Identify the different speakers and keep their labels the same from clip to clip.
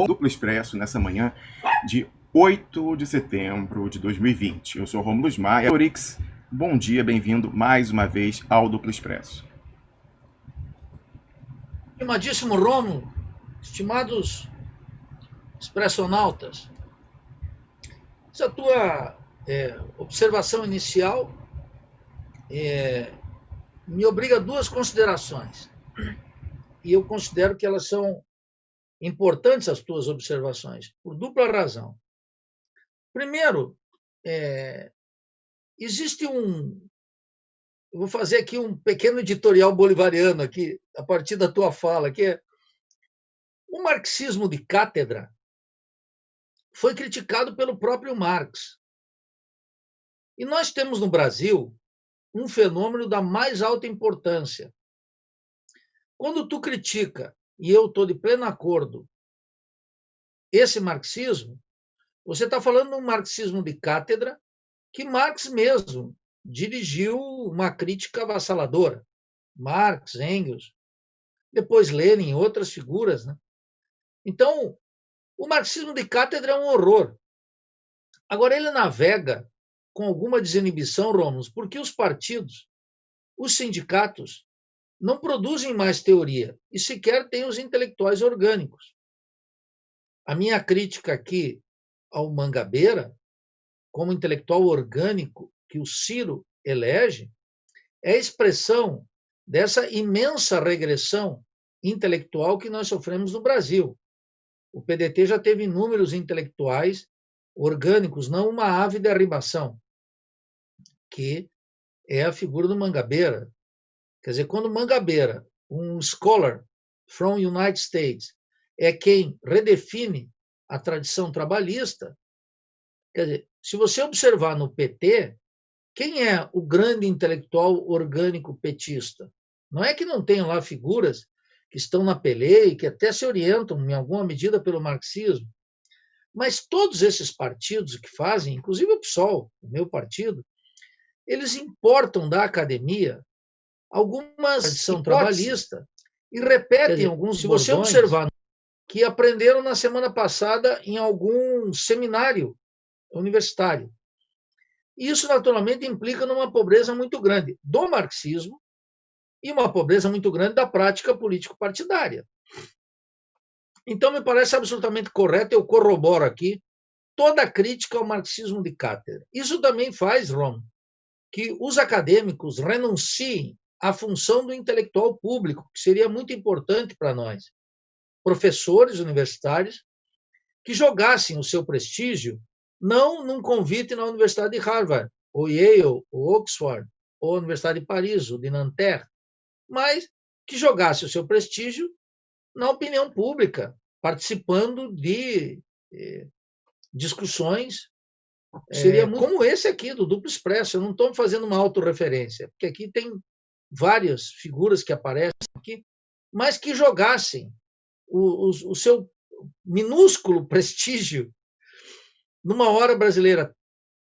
Speaker 1: Bom Duplo Expresso nessa manhã de 8 de setembro de 2020. Eu sou Rômulo Maia. Orix, bom dia, bem-vindo mais uma vez ao Duplo Expresso.
Speaker 2: Estimadíssimo Rômulo, estimados expressionautas, essa tua observação inicial me obriga a duas considerações. E eu considero que elas são importantes, as tuas observações, por dupla razão. Primeiro, existe eu vou fazer aqui um pequeno editorial bolivariano aqui, a partir da tua fala, que é o marxismo de cátedra foi criticado pelo próprio Marx. E nós temos no Brasil um fenômeno da mais alta importância. Quando tu critica, e eu estou de pleno acordo, esse marxismo, você está falando de um marxismo de cátedra que Marx mesmo dirigiu uma crítica avassaladora. Marx, Engels, depois Lenin, outras figuras, né? Então, o marxismo de cátedra é um horror. Agora, ele navega com alguma desinibição, Rômulo, porque os partidos, os sindicatos, não produzem mais teoria e sequer têm os intelectuais orgânicos. A minha crítica aqui ao Mangabeira, como intelectual orgânico que o Ciro elege, é a expressão dessa imensa regressão intelectual que nós sofremos no Brasil. O PDT já teve inúmeros intelectuais orgânicos, não uma ave de arribação, que é a figura do Mangabeira. Quer dizer, quando Mangabeira, um scholar from United States, é quem redefine a tradição trabalhista, quer dizer, se você observar no PT, quem é o grande intelectual orgânico petista? Não é que não tenham lá figuras que estão na peleia, que até se orientam, em alguma medida, pelo marxismo, mas todos esses partidos que fazem, inclusive o PSOL, o meu partido, eles importam da academia algumas tradição trabalhista e repetem alguns bordões. Se você observar que aprenderam na semana passada em algum seminário universitário. Isso, naturalmente, implica numa pobreza muito grande do marxismo e uma pobreza muito grande da prática político-partidária. Então, me parece absolutamente correto, eu corroboro aqui, toda a crítica ao marxismo de cátedra. Isso também faz, Rom, que os acadêmicos renunciem à função do intelectual público, que seria muito importante para nós. Professores universitários que jogassem o seu prestígio não num convite na Universidade de Harvard, ou Yale, ou Oxford, ou a Universidade de Paris, ou de Nanterre, mas que jogasse o seu prestígio na opinião pública, participando de discussões seria como esse aqui, do Duplo Expresso. Eu não estou fazendo uma autorreferência, porque aqui tem várias figuras que aparecem aqui, mas que jogassem o seu minúsculo prestígio numa hora brasileira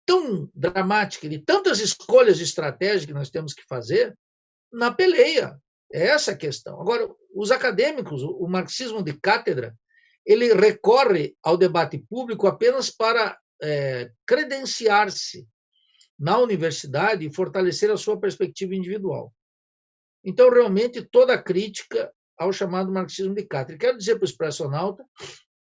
Speaker 2: tão dramática, de tantas escolhas estratégicas que nós temos que fazer, na peleia. É essa a questão. Agora, os acadêmicos, o marxismo de cátedra, ele recorre ao debate público apenas para credenciar-se na universidade e fortalecer a sua perspectiva individual. Então, realmente, toda a crítica ao chamado marxismo de cátedra. Quero dizer para o expressionauta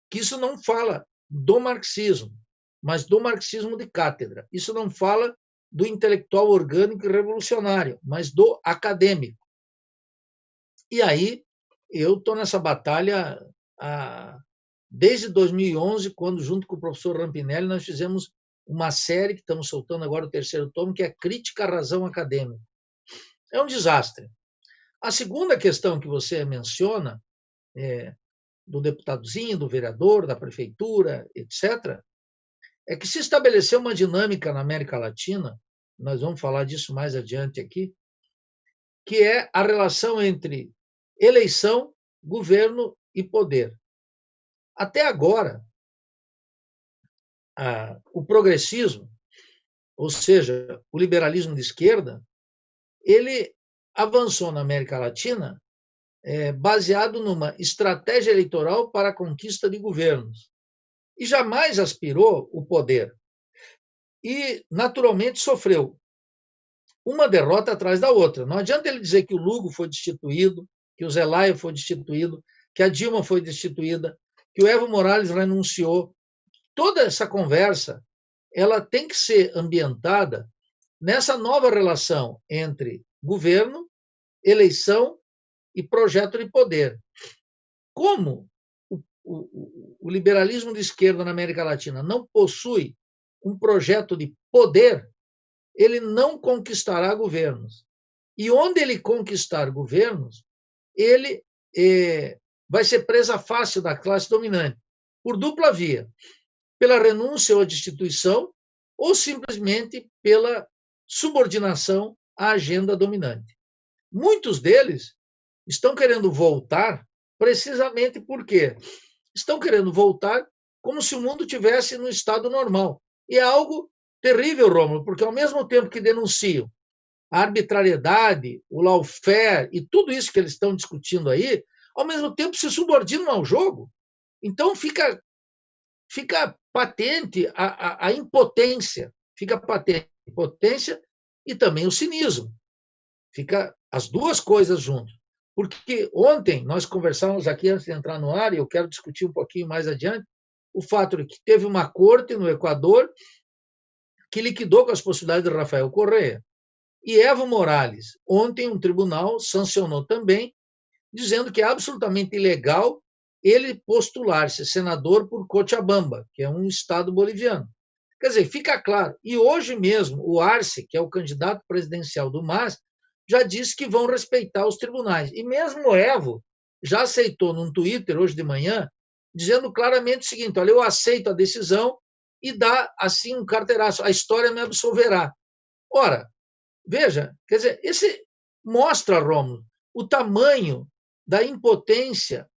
Speaker 2: que isso não fala do marxismo, mas do marxismo de cátedra. Isso não fala do intelectual orgânico e revolucionário, mas do acadêmico. E aí, eu estou nessa batalha desde 2011, quando, junto com o professor Rampinelli, nós fizemos uma série, que estamos soltando agora o 3º tomo, que é Crítica à Razão Acadêmica. É um desastre. A segunda questão que você menciona, do deputadozinho, do vereador, da prefeitura, etc., é que se estabeleceu uma dinâmica na América Latina, nós vamos falar disso mais adiante aqui, que é a relação entre eleição, governo e poder. Até agora, o progressismo, ou seja, o liberalismo de esquerda, ele avançou na América Latina baseado numa estratégia eleitoral para a conquista de governos. E jamais aspirou o poder. E, naturalmente, sofreu uma derrota atrás da outra. Não adianta ele dizer que o Lugo foi destituído, que o Zelaya foi destituído, que a Dilma foi destituída, que o Evo Morales renunciou. Toda essa conversa ela tem que ser ambientada nessa nova relação entre governo, eleição e projeto de poder. Como o liberalismo de esquerda na América Latina não possui um projeto de poder, ele não conquistará governos. E onde ele conquistar governos, ele vai ser presa fácil da classe dominante, por dupla via, pela renúncia ou destituição, ou simplesmente pela subordinação à agenda dominante. Muitos deles estão querendo voltar precisamente porque estão querendo voltar como se o mundo tivesse no estado normal. E é algo terrível, Rômulo, porque ao mesmo tempo que denunciam a arbitrariedade, o lawfare e tudo isso que eles estão discutindo aí, ao mesmo tempo se subordinam ao jogo. Então fica patente a impotência, fica patente a impotência e também o cinismo. Fica as duas coisas juntas. Porque ontem nós conversávamos aqui antes de entrar no ar, e eu quero discutir um pouquinho mais adiante, o fato de que teve uma corte no Equador que liquidou com as possibilidades de Rafael Correa. E Evo Morales, ontem um tribunal sancionou também, dizendo que é absolutamente ilegal ele postular-se senador por Cochabamba, que é um estado boliviano. Quer dizer, fica claro. E hoje mesmo, o Arce, que é o candidato presidencial do MAS, já disse que vão respeitar os tribunais. E mesmo o Evo já aceitou num Twitter, hoje de manhã, dizendo claramente o seguinte: olha, eu aceito a decisão e dá, assim, um carteiraço. A história me absolverá. Ora, veja, quer dizer, esse mostra, Rômulo, o tamanho da impotência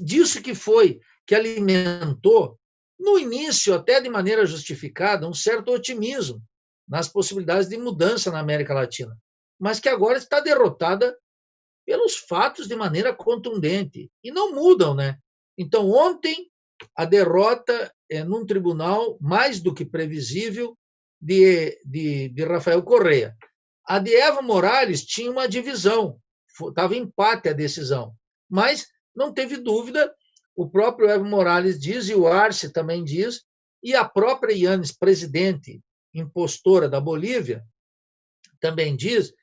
Speaker 2: disso que alimentou, no início, até de maneira justificada, um certo otimismo nas possibilidades de mudança na América Latina, mas que agora está derrotada pelos fatos de maneira contundente. E não mudam, né? Então, ontem, a derrota num tribunal mais do que previsível de Rafael Correa. A de Evo Morales tinha uma divisão, estava empate a decisão, mas não teve dúvida, o próprio Evo Morales diz, e o Arce também diz, e a própria Yanes, presidente impostora da Bolívia, também diz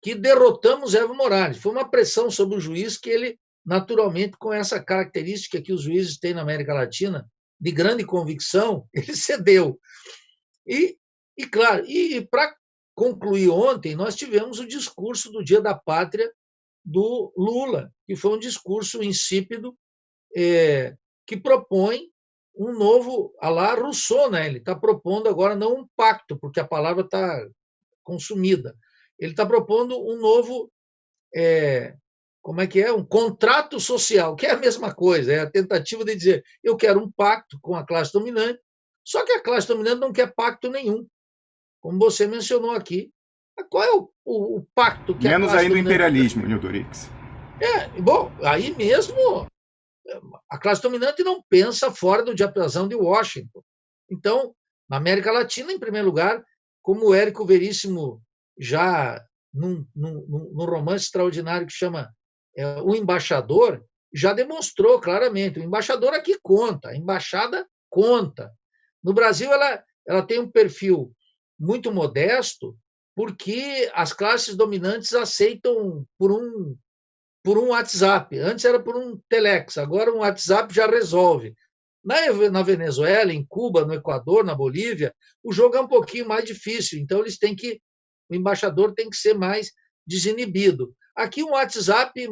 Speaker 2: que derrotamos Evo Morales. Foi uma pressão sobre o juiz que ele, naturalmente, com essa característica que os juízes têm na América Latina, de grande convicção, ele cedeu. E claro, e para concluir ontem, nós tivemos o discurso do Dia da Pátria do Lula, que foi um discurso insípido, que propõe um novo, à la Rousseau, né? Ele está propondo agora não um pacto, porque a palavra está consumida. Ele está propondo um novo, como é que é? Um contrato social, que é a mesma coisa, é a tentativa de dizer, eu quero um pacto com a classe dominante, só que a classe dominante não quer pacto nenhum, como você mencionou aqui. Qual é o pacto que
Speaker 1: menos
Speaker 2: a classe
Speaker 1: aí do
Speaker 2: dominante
Speaker 1: imperialismo, Nildorix.
Speaker 2: Bom, aí mesmo a classe dominante não pensa fora do diapasão de Washington. Então, na América Latina, em primeiro lugar, como o Érico Veríssimo, já num romance extraordinário que chama O Embaixador, já demonstrou claramente. O embaixador aqui conta, a embaixada conta. No Brasil, ela tem um perfil muito modesto, porque as classes dominantes aceitam por um WhatsApp. Antes era por um telex, agora um WhatsApp já resolve. Na Venezuela, em Cuba, no Equador, na Bolívia, o jogo é um pouquinho mais difícil, então o embaixador tem que ser mais desinibido. Aqui um WhatsApp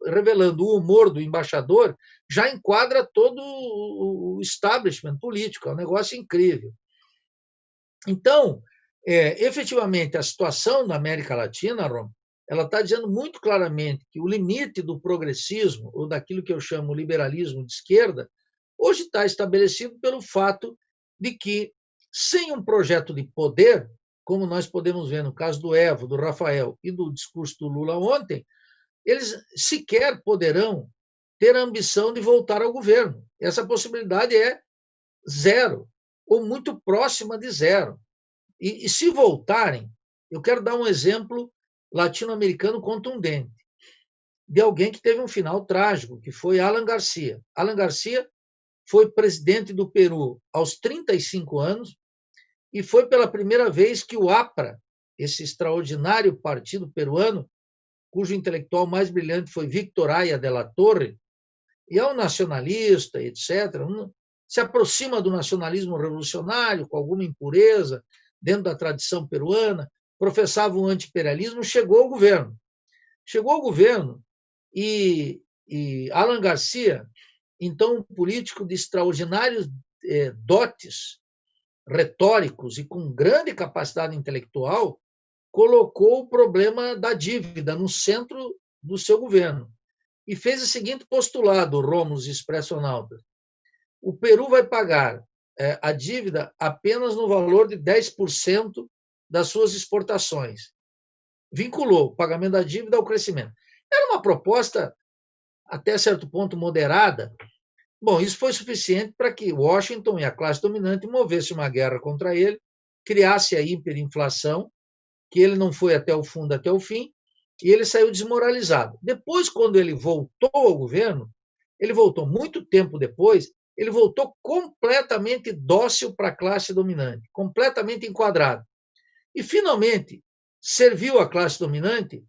Speaker 2: revelando o humor do embaixador já enquadra todo o establishment político, é um negócio incrível. Então, efetivamente, a situação na América Latina, Rom, ela está dizendo muito claramente que o limite do progressismo, ou daquilo que eu chamo liberalismo de esquerda, hoje está estabelecido pelo fato de que, sem um projeto de poder, como nós podemos ver no caso do Evo, do Rafael e do discurso do Lula ontem, eles sequer poderão ter a ambição de voltar ao governo. Essa possibilidade é zero, ou muito próxima de zero. E se voltarem, eu quero dar um exemplo latino-americano contundente, de alguém que teve um final trágico, que foi Alan Garcia. Alan Garcia foi presidente do Peru aos 35 anos e foi pela primeira vez que o APRA, esse extraordinário partido peruano, cujo intelectual mais brilhante foi Víctor Aya de la Torre, e é um nacionalista, etc., se aproxima do nacionalismo revolucionário, com alguma impureza, dentro da tradição peruana, professava um anti-imperialismo, chegou ao governo. Chegou ao governo e Alan Garcia, então um político de extraordinários dotes retóricos e com grande capacidade intelectual, colocou o problema da dívida no centro do seu governo e fez o seguinte postulado, Rômulo Expressionautas: o Peru vai pagar a dívida apenas no valor de 10% das suas exportações. Vinculou o pagamento da dívida ao crescimento. Era uma proposta, até certo ponto, moderada. Bom, isso foi suficiente para que Washington e a classe dominante movessem uma guerra contra ele, criasse a hiperinflação, que ele não foi até o fundo, até o fim, e ele saiu desmoralizado. Depois, quando ele voltou ao governo, ele voltou muito tempo depois, ele voltou completamente dócil para a classe dominante, completamente enquadrado. E, finalmente, serviu a classe dominante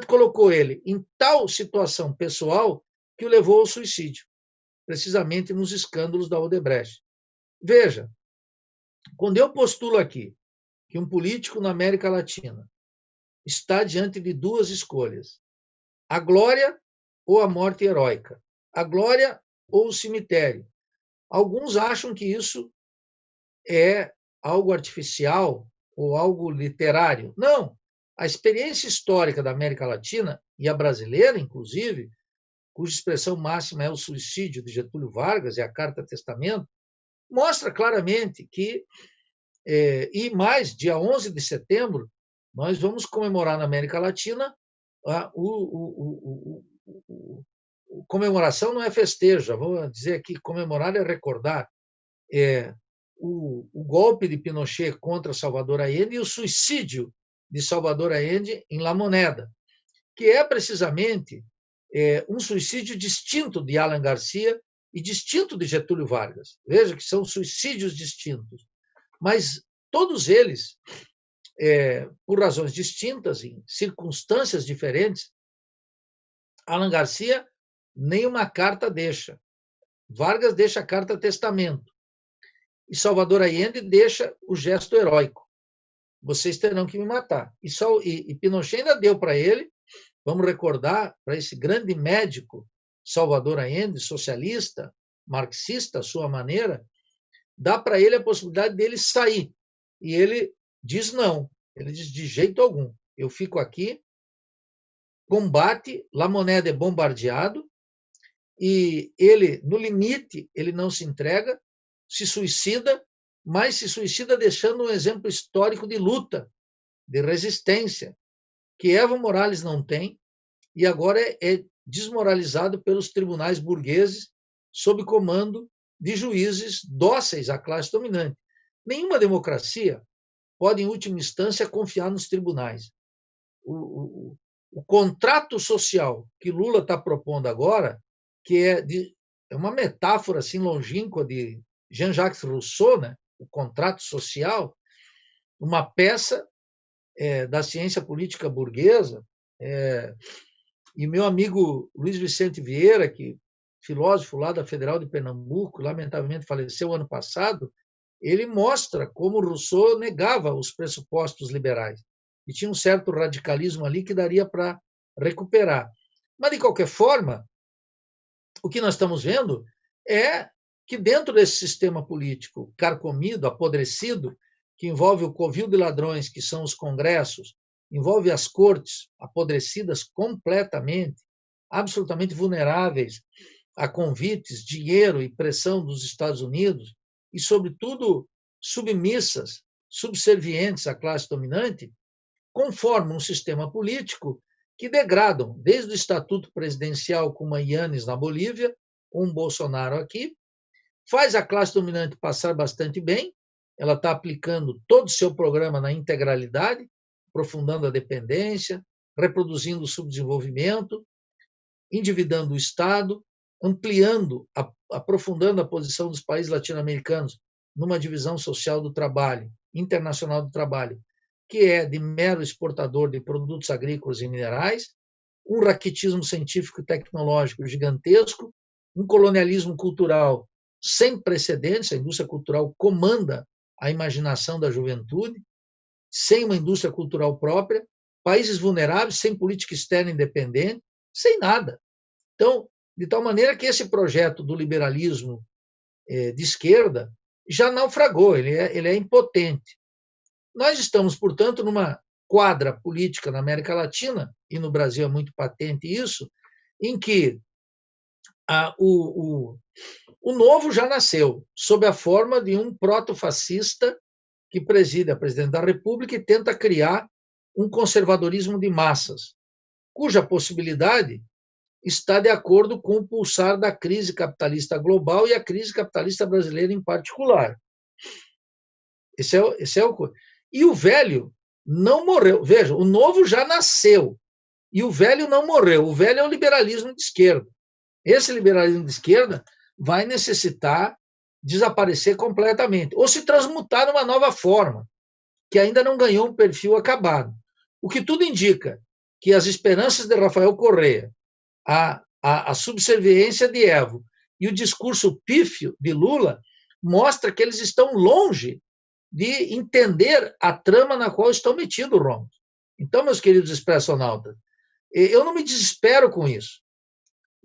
Speaker 2: colocou ele em tal situação pessoal que o levou ao suicídio, precisamente nos escândalos da Odebrecht. Veja, quando eu postulo aqui que um político na América Latina está diante de duas escolhas: a glória ou a morte heróica, a glória ou o cemitério. Alguns acham que isso é algo artificial ou algo literário. Não. A experiência histórica da América Latina, e a brasileira, inclusive, cuja expressão máxima é o suicídio de Getúlio Vargas e a Carta Testamento, mostra claramente que, e mais, dia 11 de setembro, nós vamos comemorar na América Latina comemoração não é festejo, vou dizer aqui, comemorar é recordar o golpe de Pinochet contra Salvador Allende e o suicídio de Salvador Allende em La Moneda, que é precisamente um suicídio distinto de Alan Garcia e distinto de Getúlio Vargas. Veja que são suicídios distintos, mas todos eles, por razões distintas, em circunstâncias diferentes. Alan Garcia nem uma carta deixa. Vargas deixa a carta testamento. E Salvador Allende deixa o gesto heróico: vocês terão que me matar. E Pinochet ainda deu para ele, vamos recordar, para esse grande médico, Salvador Allende, socialista, marxista, à sua maneira, dá para ele a possibilidade dele sair. E ele diz não. Ele diz: de jeito algum. Eu fico aqui, combate, La Moneda é bombardeado, e ele, no limite, ele não se entrega, se suicida, mas se suicida deixando um exemplo histórico de luta, de resistência, que Evo Morales não tem, e agora é desmoralizado pelos tribunais burgueses, sob comando de juízes dóceis à classe dominante. Nenhuma democracia pode, em última instância, confiar nos tribunais. O contrato social que Lula está propondo agora, que é uma metáfora assim longínqua de Jean-Jacques Rousseau, né? O contrato social, uma peça da ciência política burguesa, e meu amigo Luiz Vicente Vieira, que filósofo lá da Federal de Pernambuco, lamentavelmente faleceu ano passado, ele mostra como Rousseau negava os pressupostos liberais e tinha um certo radicalismo ali que daria para recuperar. Mas, de qualquer forma, o que nós estamos vendo é que dentro desse sistema político carcomido, apodrecido, que envolve o covil de ladrões, que são os congressos, envolve as cortes apodrecidas completamente, absolutamente vulneráveis a convites, dinheiro e pressão dos Estados Unidos, e, sobretudo, submissas, subservientes à classe dominante, conforma um sistema político que degradam, desde o estatuto presidencial com uma Yanes na Bolívia, com um Bolsonaro aqui, faz a classe dominante passar bastante bem, ela está aplicando todo o seu programa na integralidade, aprofundando a dependência, reproduzindo o subdesenvolvimento, endividando o Estado, ampliando, aprofundando a posição dos países latino-americanos numa divisão social do trabalho, internacional do trabalho, que é de mero exportador de produtos agrícolas e minerais, um raquitismo científico e tecnológico gigantesco, um colonialismo cultural sem precedentes, a indústria cultural comanda a imaginação da juventude, sem uma indústria cultural própria, países vulneráveis, sem política externa independente, sem nada. Então, de tal maneira que esse projeto do liberalismo de esquerda já naufragou, ele é impotente. Nós estamos, portanto, numa quadra política na América Latina, e no Brasil é muito patente isso, em que o novo já nasceu, sob a forma de um proto-fascista que preside a presidente da República e tenta criar um conservadorismo de massas, cuja possibilidade está de acordo com o pulsar da crise capitalista global e a crise capitalista brasileira em particular. Esse é o... E o velho não morreu. Veja, o novo já nasceu e o velho não morreu. O velho é o liberalismo de esquerda. Esse liberalismo de esquerda vai necessitar desaparecer completamente ou se transmutar numa nova forma, que ainda não ganhou um perfil acabado. O que tudo indica que as esperanças de Rafael Correa, a subserviência de Evo e o discurso pífio de Lula mostra que eles estão longe de entender a trama na qual estão metidos, Romulo. Então, meus queridos expressionautas, eu não me desespero com isso,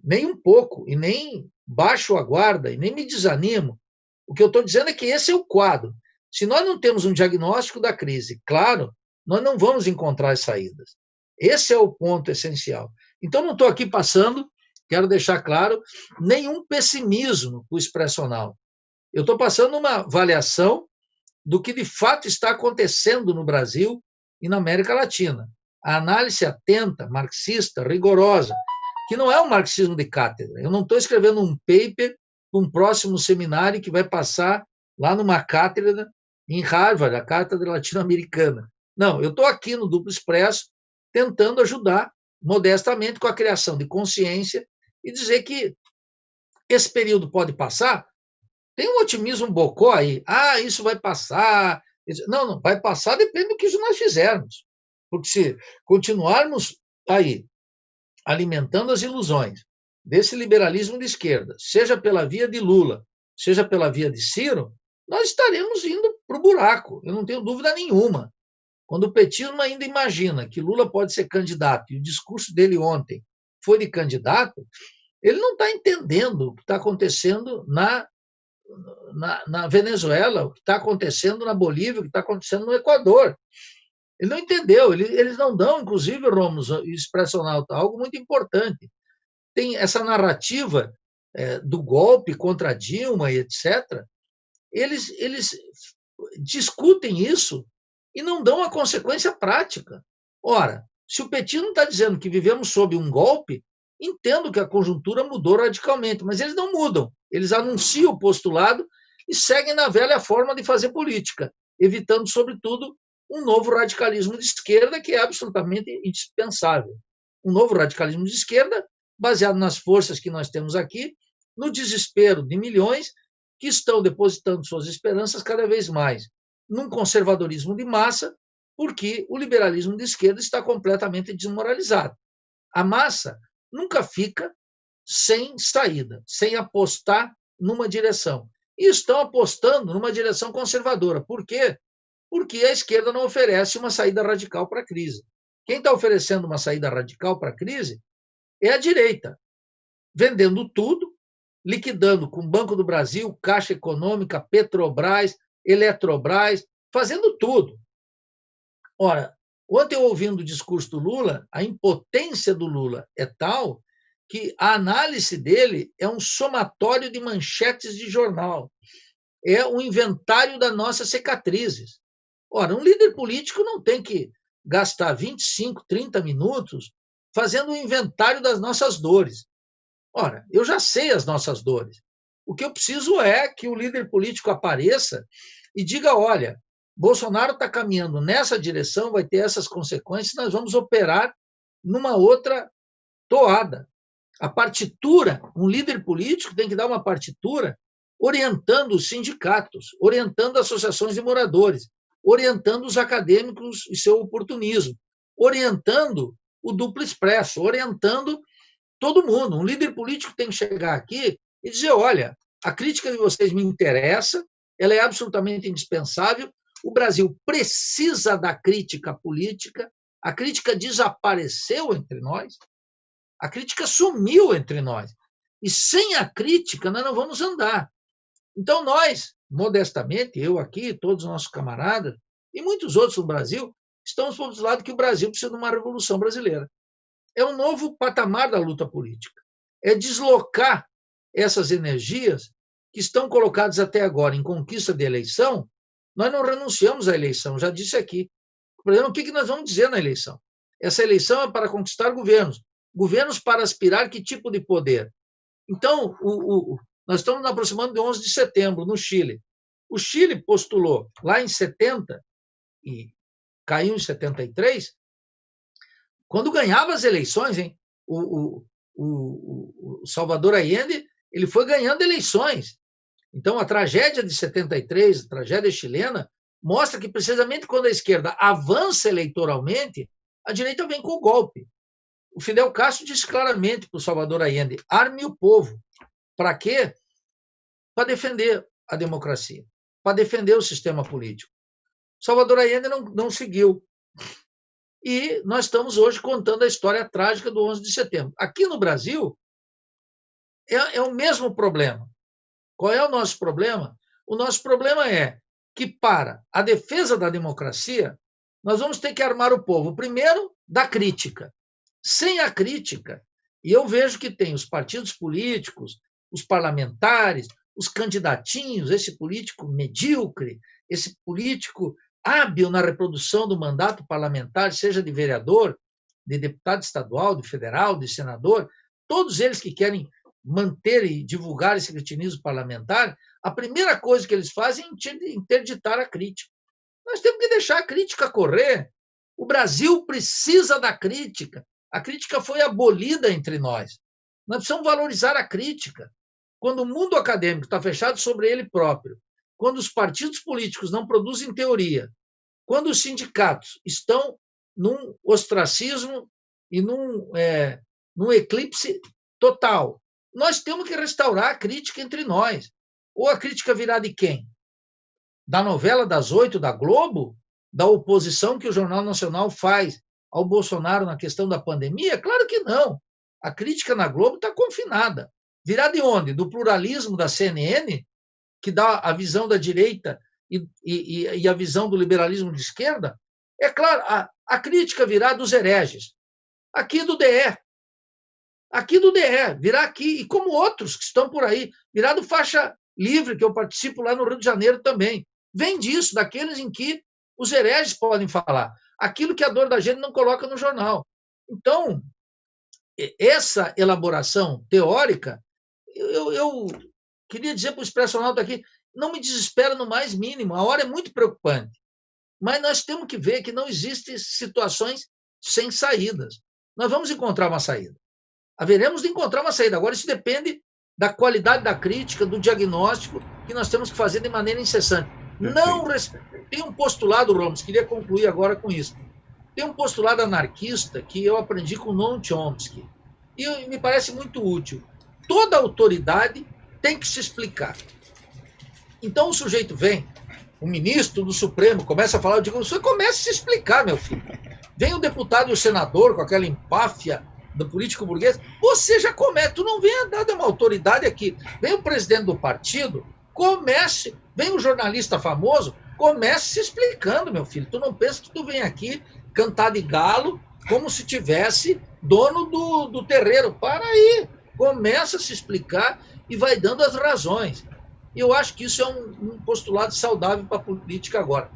Speaker 2: nem um pouco, e nem baixo a guarda, e nem me desanimo. O que eu estou dizendo é que esse é o quadro. Se nós não temos um diagnóstico da crise, claro, nós não vamos encontrar as saídas. Esse é o ponto essencial. Então, não estou aqui passando, quero deixar claro, nenhum pessimismo para o expressional. Eu estou passando uma avaliação do que de fato está acontecendo no Brasil e na América Latina. A análise atenta, marxista, rigorosa, que não é um marxismo de cátedra. Eu não estou escrevendo um paper para um próximo seminário que vai passar lá numa cátedra em Harvard, a cátedra latino-americana. Não, eu estou aqui no Duplo Expresso tentando ajudar modestamente com a criação de consciência e dizer que esse período pode passar. Tem um otimismo bocó aí. Isso vai passar. Não, vai passar, depende do que nós fizermos. Porque se continuarmos aí alimentando as ilusões desse liberalismo de esquerda, seja pela via de Lula, seja pela via de Ciro, nós estaremos indo para o buraco, eu não tenho dúvida nenhuma. Quando o petismo ainda imagina que Lula pode ser candidato, e o discurso dele ontem foi de candidato, ele não está entendendo o que está acontecendo na Venezuela, o que está acontecendo na Bolívia, o que está acontecendo no Equador. Ele não entendeu, eles não dão, inclusive, Romos e Expressionauta, algo muito importante. Tem essa narrativa do golpe contra Dilma e etc. Eles discutem isso e não dão a consequência prática. Ora, se o petismo está dizendo que vivemos sob um golpe, entendo que a conjuntura mudou radicalmente, mas eles não mudam. Eles anunciam o postulado e seguem na velha forma de fazer política, evitando, sobretudo, um novo radicalismo de esquerda que é absolutamente indispensável. Um novo radicalismo de esquerda baseado nas forças que nós temos aqui, no desespero de milhões que estão depositando suas esperanças cada vez mais num conservadorismo de massa, porque o liberalismo de esquerda está completamente desmoralizado. A massa nunca fica sem saída, sem apostar numa direção. E estão apostando numa direção conservadora. Por quê? Porque a esquerda não oferece uma saída radical para a crise. Quem está oferecendo uma saída radical para a crise é a direita, vendendo tudo, liquidando com o Banco do Brasil, Caixa Econômica, Petrobras, Eletrobras, fazendo tudo. Ora, ontem eu ouvindo o discurso do Lula, a impotência do Lula é tal que a análise dele é um somatório de manchetes de jornal, é um inventário das nossas cicatrizes. Ora, um líder político não tem que gastar 25, 30 minutos fazendo um inventário das nossas dores. Ora, eu já sei as nossas dores. O que eu preciso é que o líder político apareça e diga, olha, Bolsonaro está caminhando nessa direção, vai ter essas consequências, nós vamos operar numa outra toada. A partitura, um líder político tem que dar uma partitura orientando os sindicatos, orientando associações de moradores, orientando os acadêmicos e seu oportunismo, orientando o duplo expresso, orientando todo mundo. Um líder político tem que chegar aqui e dizer, olha, a crítica de vocês me interessa, ela é absolutamente indispensável, o Brasil precisa da crítica política, a crítica desapareceu entre nós, a crítica sumiu entre nós. E sem a crítica nós não vamos andar. Então nós, modestamente, eu aqui, todos os nossos camaradas, e muitos outros no Brasil, estamos postulando que o Brasil precisa de uma revolução brasileira. É um novo patamar da luta política. É deslocar essas energias que estão colocadas até agora em conquista de eleição. Nós não renunciamos à eleição, já disse aqui. Por exemplo, o que nós vamos dizer na eleição? Essa eleição é para conquistar governos. Governos para aspirar que tipo de poder? Então, nós estamos nos aproximando de 11 de setembro, no Chile. O Chile postulou lá em 70 e caiu em 73, quando ganhava as eleições, hein? O Salvador Allende ele foi ganhando eleições. Então, a tragédia de 73, a tragédia chilena, mostra que precisamente quando a esquerda avança eleitoralmente, a direita vem com o golpe. O Fidel Castro disse claramente para o Salvador Allende, arme o povo. Para quê? Para defender a democracia, para defender o sistema político. Salvador Allende não seguiu. E nós estamos hoje contando a história trágica do 11 de setembro. Aqui no Brasil, é o mesmo problema. Qual é o nosso problema? O nosso problema é que, para a defesa da democracia, nós vamos ter que armar o povo, primeiro, da crítica. Sem a crítica, e eu vejo que tem os partidos políticos, os parlamentares, os candidatinhos, esse político medíocre, esse político hábil na reprodução do mandato parlamentar, seja de vereador, de deputado estadual, de federal, de senador, todos eles que querem manter e divulgar esse cretinismo parlamentar, a primeira coisa que eles fazem é interditar a crítica. Nós temos que deixar a crítica correr. O Brasil precisa da crítica. A crítica foi abolida entre nós. Nós precisamos valorizar a crítica. Quando o mundo acadêmico está fechado sobre ele próprio, quando os partidos políticos não produzem teoria, quando os sindicatos estão num ostracismo e num eclipse total, nós temos que restaurar a crítica entre nós. Ou a crítica virá de quem? Da novela das 8 da Globo? Da oposição que o Jornal Nacional faz ao Bolsonaro na questão da pandemia? Claro que não. A crítica na Globo está confinada. Virá de onde? Do pluralismo da CNN, que dá a visão da direita e a visão do liberalismo de esquerda? É claro, a crítica virá dos hereges. Aqui do DE. Aqui do DE. Virá aqui, e como outros que estão por aí. Virá do Faixa Livre, que eu participo lá no Rio de Janeiro também. Vem disso, daqueles em que os hereges podem falar. Aquilo que a dor da gente não coloca no jornal. Então, essa elaboração teórica, eu queria dizer para o Expressional aqui, não me desespera no mais mínimo, a hora é muito preocupante. Mas nós temos que ver que não existem situações sem saídas. Nós vamos encontrar uma saída. Haveremos de encontrar uma saída. Agora, isso depende da qualidade da crítica, do diagnóstico que nós temos que fazer de maneira incessante. Não tem um postulado, Ramos, queria concluir agora com isso. Tem um postulado anarquista que eu aprendi com Noam Chomsky e me parece muito útil. Toda autoridade tem que se explicar. Então o sujeito vem, o ministro do Supremo começa a falar, eu digo, você começa a se explicar, meu filho. Vem o deputado e o senador com aquela empáfia do político burguês, você já começa, tu não vem dar uma autoridade aqui. Vem o presidente do partido, comece, vem o jornalista famoso, comece se explicando, meu filho. Tu não pensa que tu vem aqui cantar de galo como se tivesse dono do terreiro. Para aí, começa a se explicar e vai dando as razões. E eu acho que isso é um postulado saudável para a política agora.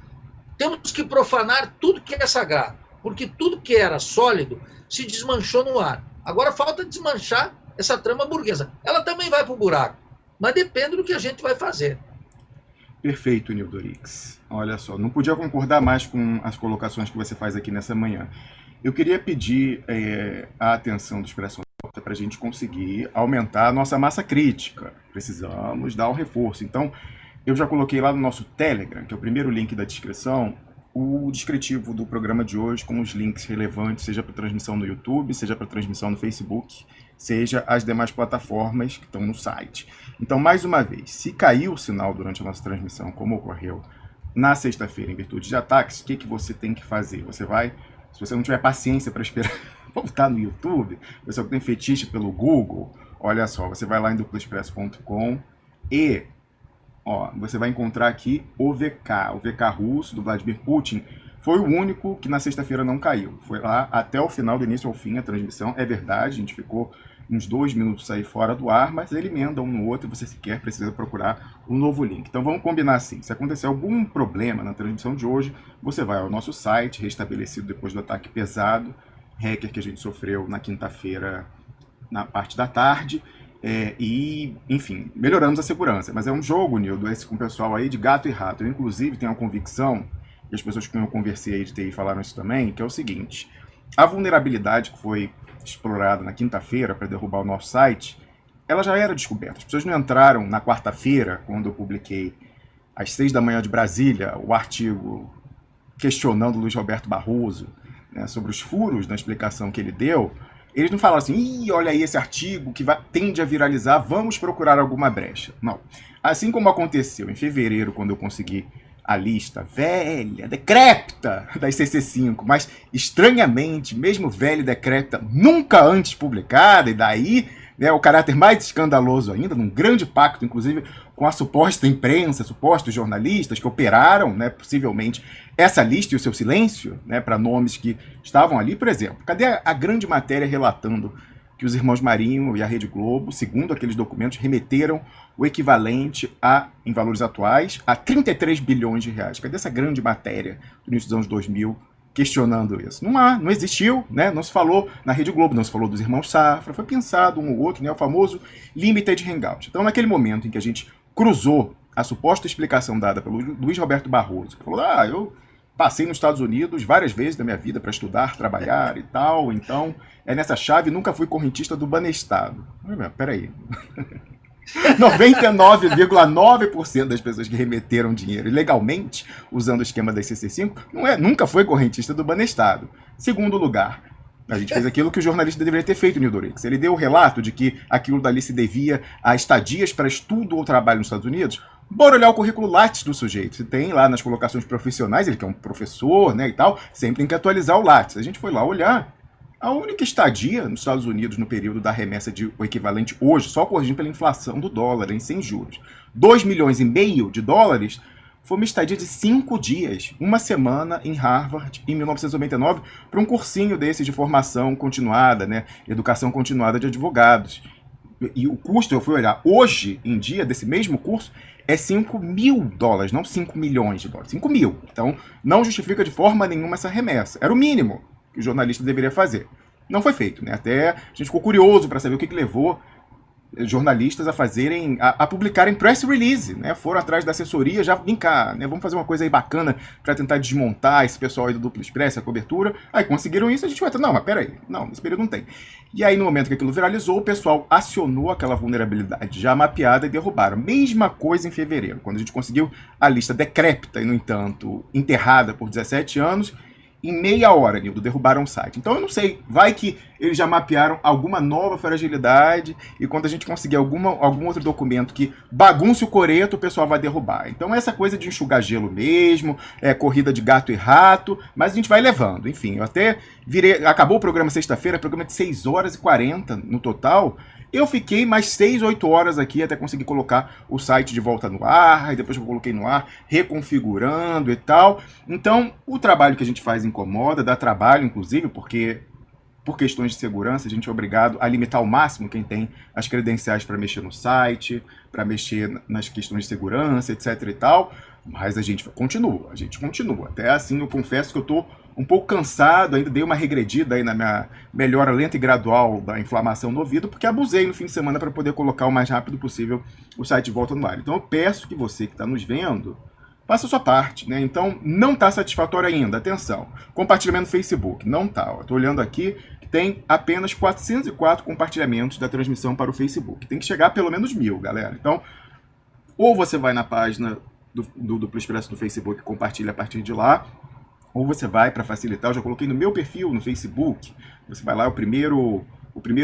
Speaker 2: Temos que profanar tudo que é sagrado. porque tudo que era sólido se desmanchou no ar. Agora falta desmanchar essa trama burguesa. Ela também vai para o buraco, mas depende do que a gente vai fazer.
Speaker 1: Perfeito, Nildorix. Olha só, não podia concordar mais com as colocações que você faz aqui nessa manhã. Eu queria pedir a atenção do Expresso para a gente conseguir aumentar a nossa massa crítica. Precisamos dar um reforço. Então, eu já coloquei lá no nosso Telegram, que é o primeiro link da descrição, o descritivo do programa de hoje com os links relevantes, seja para transmissão no YouTube, seja para transmissão no Facebook, seja as demais plataformas que estão no site. Então, mais uma vez, se caiu o sinal durante a nossa transmissão, como ocorreu na sexta-feira, em virtude de ataques, o que você tem que fazer? Você vai, se você não tiver paciência para esperar voltar no YouTube, você que tem fetiche pelo Google, olha só, você vai lá em duplaexpresso.com e você vai encontrar aqui o VK russo do Vladimir Putin. Foi o único que na sexta-feira não caiu. Foi lá até o final, do início ao fim, a transmissão. É verdade, a gente ficou uns 2 minutos aí fora do ar, mas ele emenda um no outro e você sequer precisa procurar um novo link. Então vamos combinar assim, se acontecer algum problema na transmissão de hoje, você vai ao nosso site, restabelecido depois do ataque pesado, hacker que a gente sofreu na quinta-feira, na parte da tarde, e, enfim, melhoramos a segurança. Mas é um jogo, Nildo, esse com o pessoal aí de gato e rato. Eu, inclusive, tenho a convicção, e as pessoas com quem eu conversei aí de TI falaram isso também, que é o seguinte: a vulnerabilidade que foi explorada na quinta-feira para derrubar o nosso site, ela já era descoberta. As pessoas não entraram na quarta-feira, quando eu publiquei às 6 da manhã de Brasília, o artigo questionando o Luiz Roberto Barroso, né, sobre os furos na explicação que ele deu. Eles não falaram assim, olha aí esse artigo que tende a viralizar, vamos procurar alguma brecha. Não. Assim como aconteceu em fevereiro, quando eu consegui a lista velha, decrépita das CC5, mas estranhamente, mesmo velha e decrépita, nunca antes publicada, e daí, né, o caráter mais escandaloso ainda, num grande pacto, inclusive, com a suposta imprensa, supostos jornalistas que operaram, né, possivelmente, essa lista e o seu silêncio, né, para nomes que estavam ali, por exemplo. Cadê a grande matéria relatando que os irmãos Marinho e a Rede Globo, segundo aqueles documentos, remeteram o equivalente em valores atuais, a 33 bilhões de reais? Cadê essa grande matéria do início dos anos 2000 questionando isso? Não existiu, né? Não se falou na Rede Globo, não se falou dos irmãos Safra, foi pensado um ou outro, né? O famoso limited hangout. Então, naquele momento em que a gente cruzou a suposta explicação dada pelo Luiz Roberto Barroso, que falou, eu passei nos Estados Unidos várias vezes na minha vida para estudar, trabalhar e tal, então é nessa chave, nunca fui correntista do Banestado. Peraí. 99,9% das pessoas que remeteram dinheiro ilegalmente, usando o esquema da CC5, nunca foi correntista do Banestado. Segundo lugar, a gente fez aquilo que o jornalista deveria ter feito, Nildorix. Ele deu o relato de que aquilo dali se devia a estadias para estudo ou trabalho nos Estados Unidos. Bora olhar o currículo Lattes do sujeito. Você tem lá nas colocações profissionais, ele que é um professor, né, e tal, sempre tem que atualizar o Lattes. A gente foi lá olhar. A única estadia nos Estados Unidos no período da remessa de o equivalente hoje, só corrigindo pela inflação do dólar, sem juros, 2,5 milhões de dólares, foi uma estadia de 5 dias, uma semana em Harvard, em 1999, para um cursinho desse de formação continuada, né, educação continuada de advogados. E o custo, eu fui olhar, hoje em dia, desse mesmo curso, é 5 mil dólares, não 5 milhões de dólares, 5 mil. Então, não justifica de forma nenhuma essa remessa. Era o mínimo que o jornalista deveria fazer. Não foi feito, né? Até a gente ficou curioso para saber o que levou jornalistas a fazerem, a publicarem press release, né? Foram atrás da assessoria, já vem cá, né? Vamos fazer uma coisa aí bacana para tentar desmontar esse pessoal aí do Duplo Expresso, a cobertura. Aí conseguiram isso, a gente vai, não, mas peraí, não, nesse período não tem. E aí no momento que aquilo viralizou, o pessoal acionou aquela vulnerabilidade já mapeada e derrubaram. Mesma coisa em fevereiro, quando a gente conseguiu a lista decrépita e, no entanto, enterrada por 17 anos, em meia hora, Nildo, derrubaram o site. Então eu não sei, vai que eles já mapearam alguma nova fragilidade e quando a gente conseguir algum outro documento que bagunce o coreto, o pessoal vai derrubar. Então essa coisa de enxugar gelo mesmo, corrida de gato e rato, mas a gente vai levando. Enfim, eu até acabou o programa sexta-feira, programa de 6 horas e 40 no total. Eu fiquei mais 6, 8 horas aqui até conseguir colocar o site de volta no ar, e depois que eu coloquei no ar, reconfigurando e tal. Então, o trabalho que a gente faz incomoda, dá trabalho, inclusive, porque por questões de segurança a gente é obrigado a limitar ao máximo quem tem as credenciais para mexer no site, para mexer nas questões de segurança, etc e tal. Mas a gente continua. Até assim, eu confesso que eu estou um pouco cansado, ainda dei uma regredida aí na minha melhora lenta e gradual da inflamação no ouvido, porque abusei no fim de semana para poder colocar o mais rápido possível o site de volta no ar. Então eu peço que você que está nos vendo, faça a sua parte, né? Então não está satisfatório ainda, atenção. Compartilhamento no Facebook, não está. Estou olhando aqui, tem apenas 404 compartilhamentos da transmissão para o Facebook. Tem que chegar a pelo menos 1000, galera. Então, ou você vai na página do Duplo Expresso do Facebook e compartilha a partir de lá, ou você vai, para facilitar, eu já coloquei no meu perfil no Facebook, você vai lá, o primeiro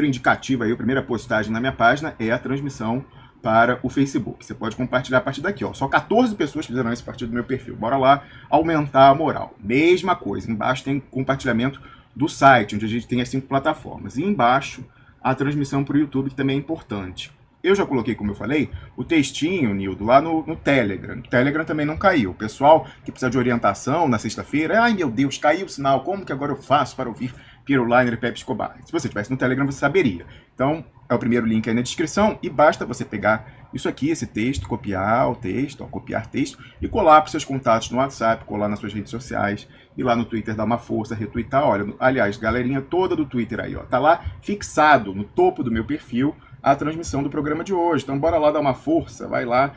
Speaker 1: indicativo aí, a primeira postagem na minha página é a transmissão para o Facebook. Você pode compartilhar a partir daqui, ó. Só 14 pessoas fizeram isso a partir do meu perfil. Bora lá aumentar a moral. Mesma coisa, embaixo tem compartilhamento do site, onde a gente tem as 5 plataformas. E embaixo a transmissão para o YouTube, que também é importante. Eu já coloquei, como eu falei, o textinho, Nildo, lá no Telegram. O Telegram também não caiu. O pessoal que precisa de orientação na sexta-feira, ai meu Deus, caiu o sinal, como que agora eu faço para ouvir Piero Liner e Pepe Escobar? Se você estivesse no Telegram, você saberia. Então, é o primeiro link aí na descrição e basta você pegar isso aqui, esse texto, copiar o texto, copiar texto e colar para os seus contatos no WhatsApp, colar nas suas redes sociais e lá no Twitter dar uma força, retweetar. Olha, aliás, galerinha toda do Twitter aí, ó, tá lá fixado no topo do meu perfil a transmissão do programa de hoje. Então bora lá dar uma força, vai lá.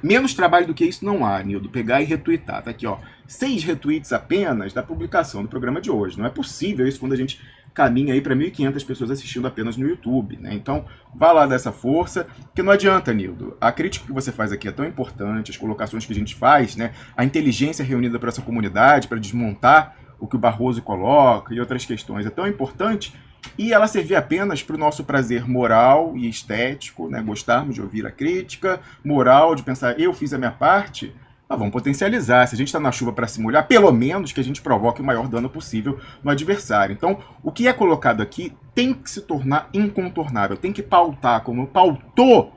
Speaker 1: Menos trabalho do que isso não há, Nildo, pegar e retweetar. Tá aqui, ó, 6 retweets apenas da publicação do programa de hoje. Não é possível isso quando a gente caminha aí para 1.500 pessoas assistindo apenas no YouTube, né? Então, vá lá dessa força, porque não adianta, Nildo. A crítica que você faz aqui é tão importante, as colocações que a gente faz, né? A inteligência reunida para essa comunidade, para desmontar o que o Barroso coloca e outras questões é tão importante, e ela servir apenas para o nosso prazer moral e estético, né? Gostarmos de ouvir a crítica, moral, de pensar, eu fiz a minha parte. Mas vamos potencializar. Se a gente está na chuva para se molhar, pelo menos que a gente provoque o maior dano possível no adversário. Então, o que é colocado aqui tem que se tornar incontornável, tem que pautar, como pautou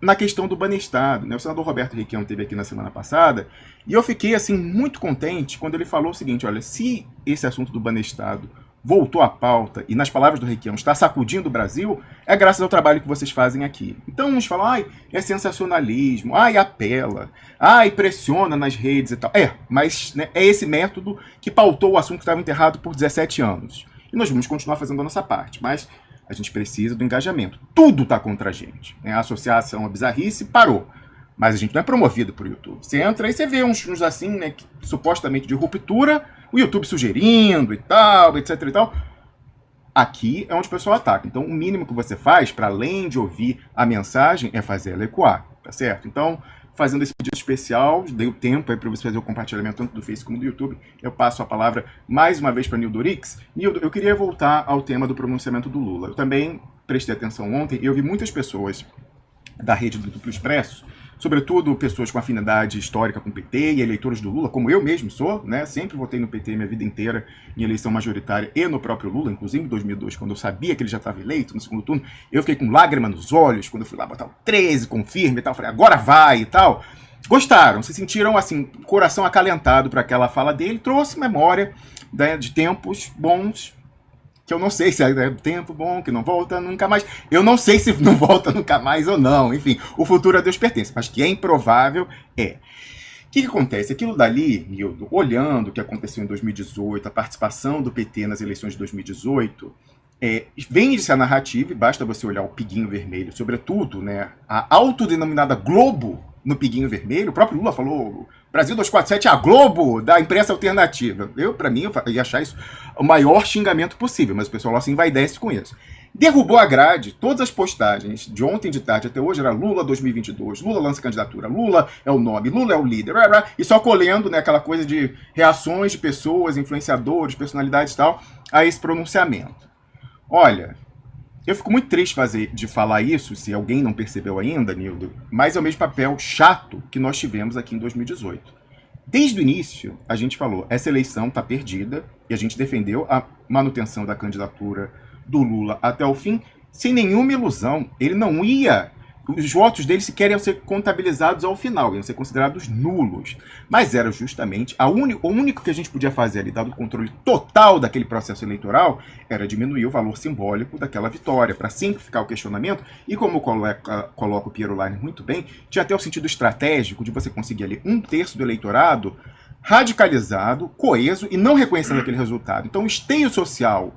Speaker 1: na questão do banestado, né? O senador Roberto Requião esteve aqui na semana passada e eu fiquei assim muito contente quando ele falou o seguinte, olha, se esse assunto do banestado voltou à pauta e, nas palavras do Requião, está sacudindo o Brasil, é graças ao trabalho que vocês fazem aqui. Então uns falam, ai, é sensacionalismo, ai, apela, ai, pressiona nas redes e tal. Mas né, é esse método que pautou o assunto que estava enterrado por 17 anos. E nós vamos continuar fazendo a nossa parte, mas a gente precisa do engajamento. Tudo está contra a gente. Né? A associação A Bizarrice parou. Mas a gente não é promovido por YouTube. Você entra e você vê uns assim, né, que, supostamente de ruptura, o YouTube sugerindo e tal, etc e tal. Aqui é onde o pessoal ataca. Então, o mínimo que você faz, para além de ouvir a mensagem, é fazer ela ecoar, tá certo? Então, fazendo esse pedido especial, dei o tempo aí para você fazer o compartilhamento tanto do Facebook como do YouTube, eu passo a palavra mais uma vez para Nildo Orix. Nildo, eu queria voltar ao tema do pronunciamento do Lula. Eu também prestei atenção ontem e eu vi muitas pessoas da rede do Duplo Expresso, sobretudo pessoas com afinidade histórica com o PT e eleitores do Lula, como eu mesmo sou, né? Sempre votei no PT minha vida inteira em eleição majoritária e no próprio Lula, inclusive em 2002, quando eu sabia que ele já estava eleito no segundo turno, eu fiquei com lágrima nos olhos quando eu fui lá botar o 13, confirme e tal, falei, agora vai e tal. Gostaram, se sentiram assim, coração acalentado para aquela fala dele, trouxe memória, né, de tempos bons, que eu não sei se é tempo bom, que não volta nunca mais. Eu não sei se não volta nunca mais ou não. Enfim, o futuro a Deus pertence, mas que é improvável, é. O que acontece? Aquilo dali, Nildo, olhando o que aconteceu em 2018, a participação do PT nas eleições de 2018, vende-se a narrativa, e basta você olhar o Piguinho Vermelho, sobretudo, né, a autodenominada Globo no Piguinho Vermelho. O próprio Lula falou, Brasil 247 é a Globo da imprensa alternativa. Para mim, eu ia achar isso o maior xingamento possível, mas o pessoal assim vai e desce com isso. Derrubou a grade, todas as postagens de ontem de tarde até hoje era Lula 2022, Lula lança candidatura, Lula é o nome, Lula é o líder, e só colhendo, né, aquela coisa de reações de pessoas, influenciadores, personalidades e tal, a esse pronunciamento. Olha, eu fico muito triste de falar isso, se alguém não percebeu ainda, Nildo, mas é o mesmo papel chato que nós tivemos aqui em 2018. Desde o início, a gente falou, essa eleição está perdida, e a gente defendeu a manutenção da candidatura do Lula até o fim, sem nenhuma ilusão. Ele não ia os votos deles sequer iam ser contabilizados ao final, iam ser considerados nulos. Mas era justamente o único que a gente podia fazer ali, dado o controle total daquele processo eleitoral, era diminuir o valor simbólico daquela vitória, para simplificar o questionamento. E como coloca o Piero Leiner muito bem, tinha até o sentido estratégico de você conseguir ali 1/3 do eleitorado radicalizado, coeso e não reconhecendo aquele resultado. Então o esteio social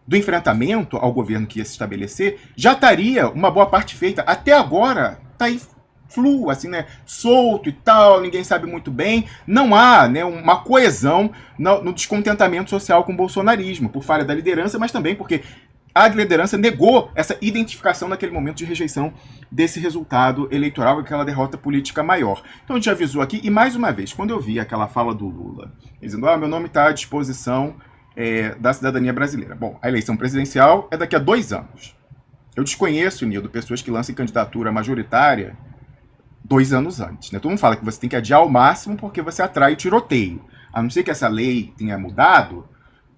Speaker 1: do enfrentamento ao governo que ia se estabelecer, já estaria uma boa parte feita. Até agora, está aí fluo, assim, né, solto e tal, ninguém sabe muito bem. Não há, né, uma coesão no descontentamento social com o bolsonarismo, por falha da liderança, mas também porque a liderança negou essa identificação naquele momento de rejeição desse resultado eleitoral, aquela derrota política maior. Então a gente avisou aqui, e mais uma vez, quando eu vi aquela fala do Lula, dizendo, meu nome está à disposição da cidadania brasileira. Bom, a eleição presidencial é daqui a 2 anos. Eu desconheço, Nildo, pessoas que lancem candidatura majoritária 2 anos antes. Né? Todo mundo fala que você tem que adiar ao máximo porque você atrai tiroteio. A não ser que essa lei tenha mudado,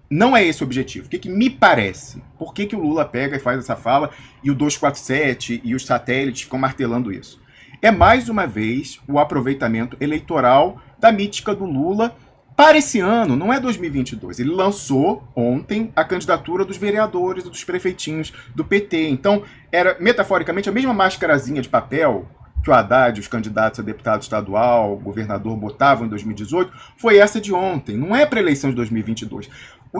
Speaker 1: não é esse o objetivo. O que me parece? Por que o Lula pega e faz essa fala e o 247 e os satélites ficam martelando isso? É mais uma vez o aproveitamento eleitoral da mítica do Lula para esse ano, não é 2022. Ele lançou ontem a candidatura dos vereadores e dos prefeitinhos do PT. Então, era metaforicamente a mesma máscarazinha de papel que o Haddad, os candidatos a deputado estadual, governador, botavam em 2018, foi essa de ontem. Não é para a eleição de 2022.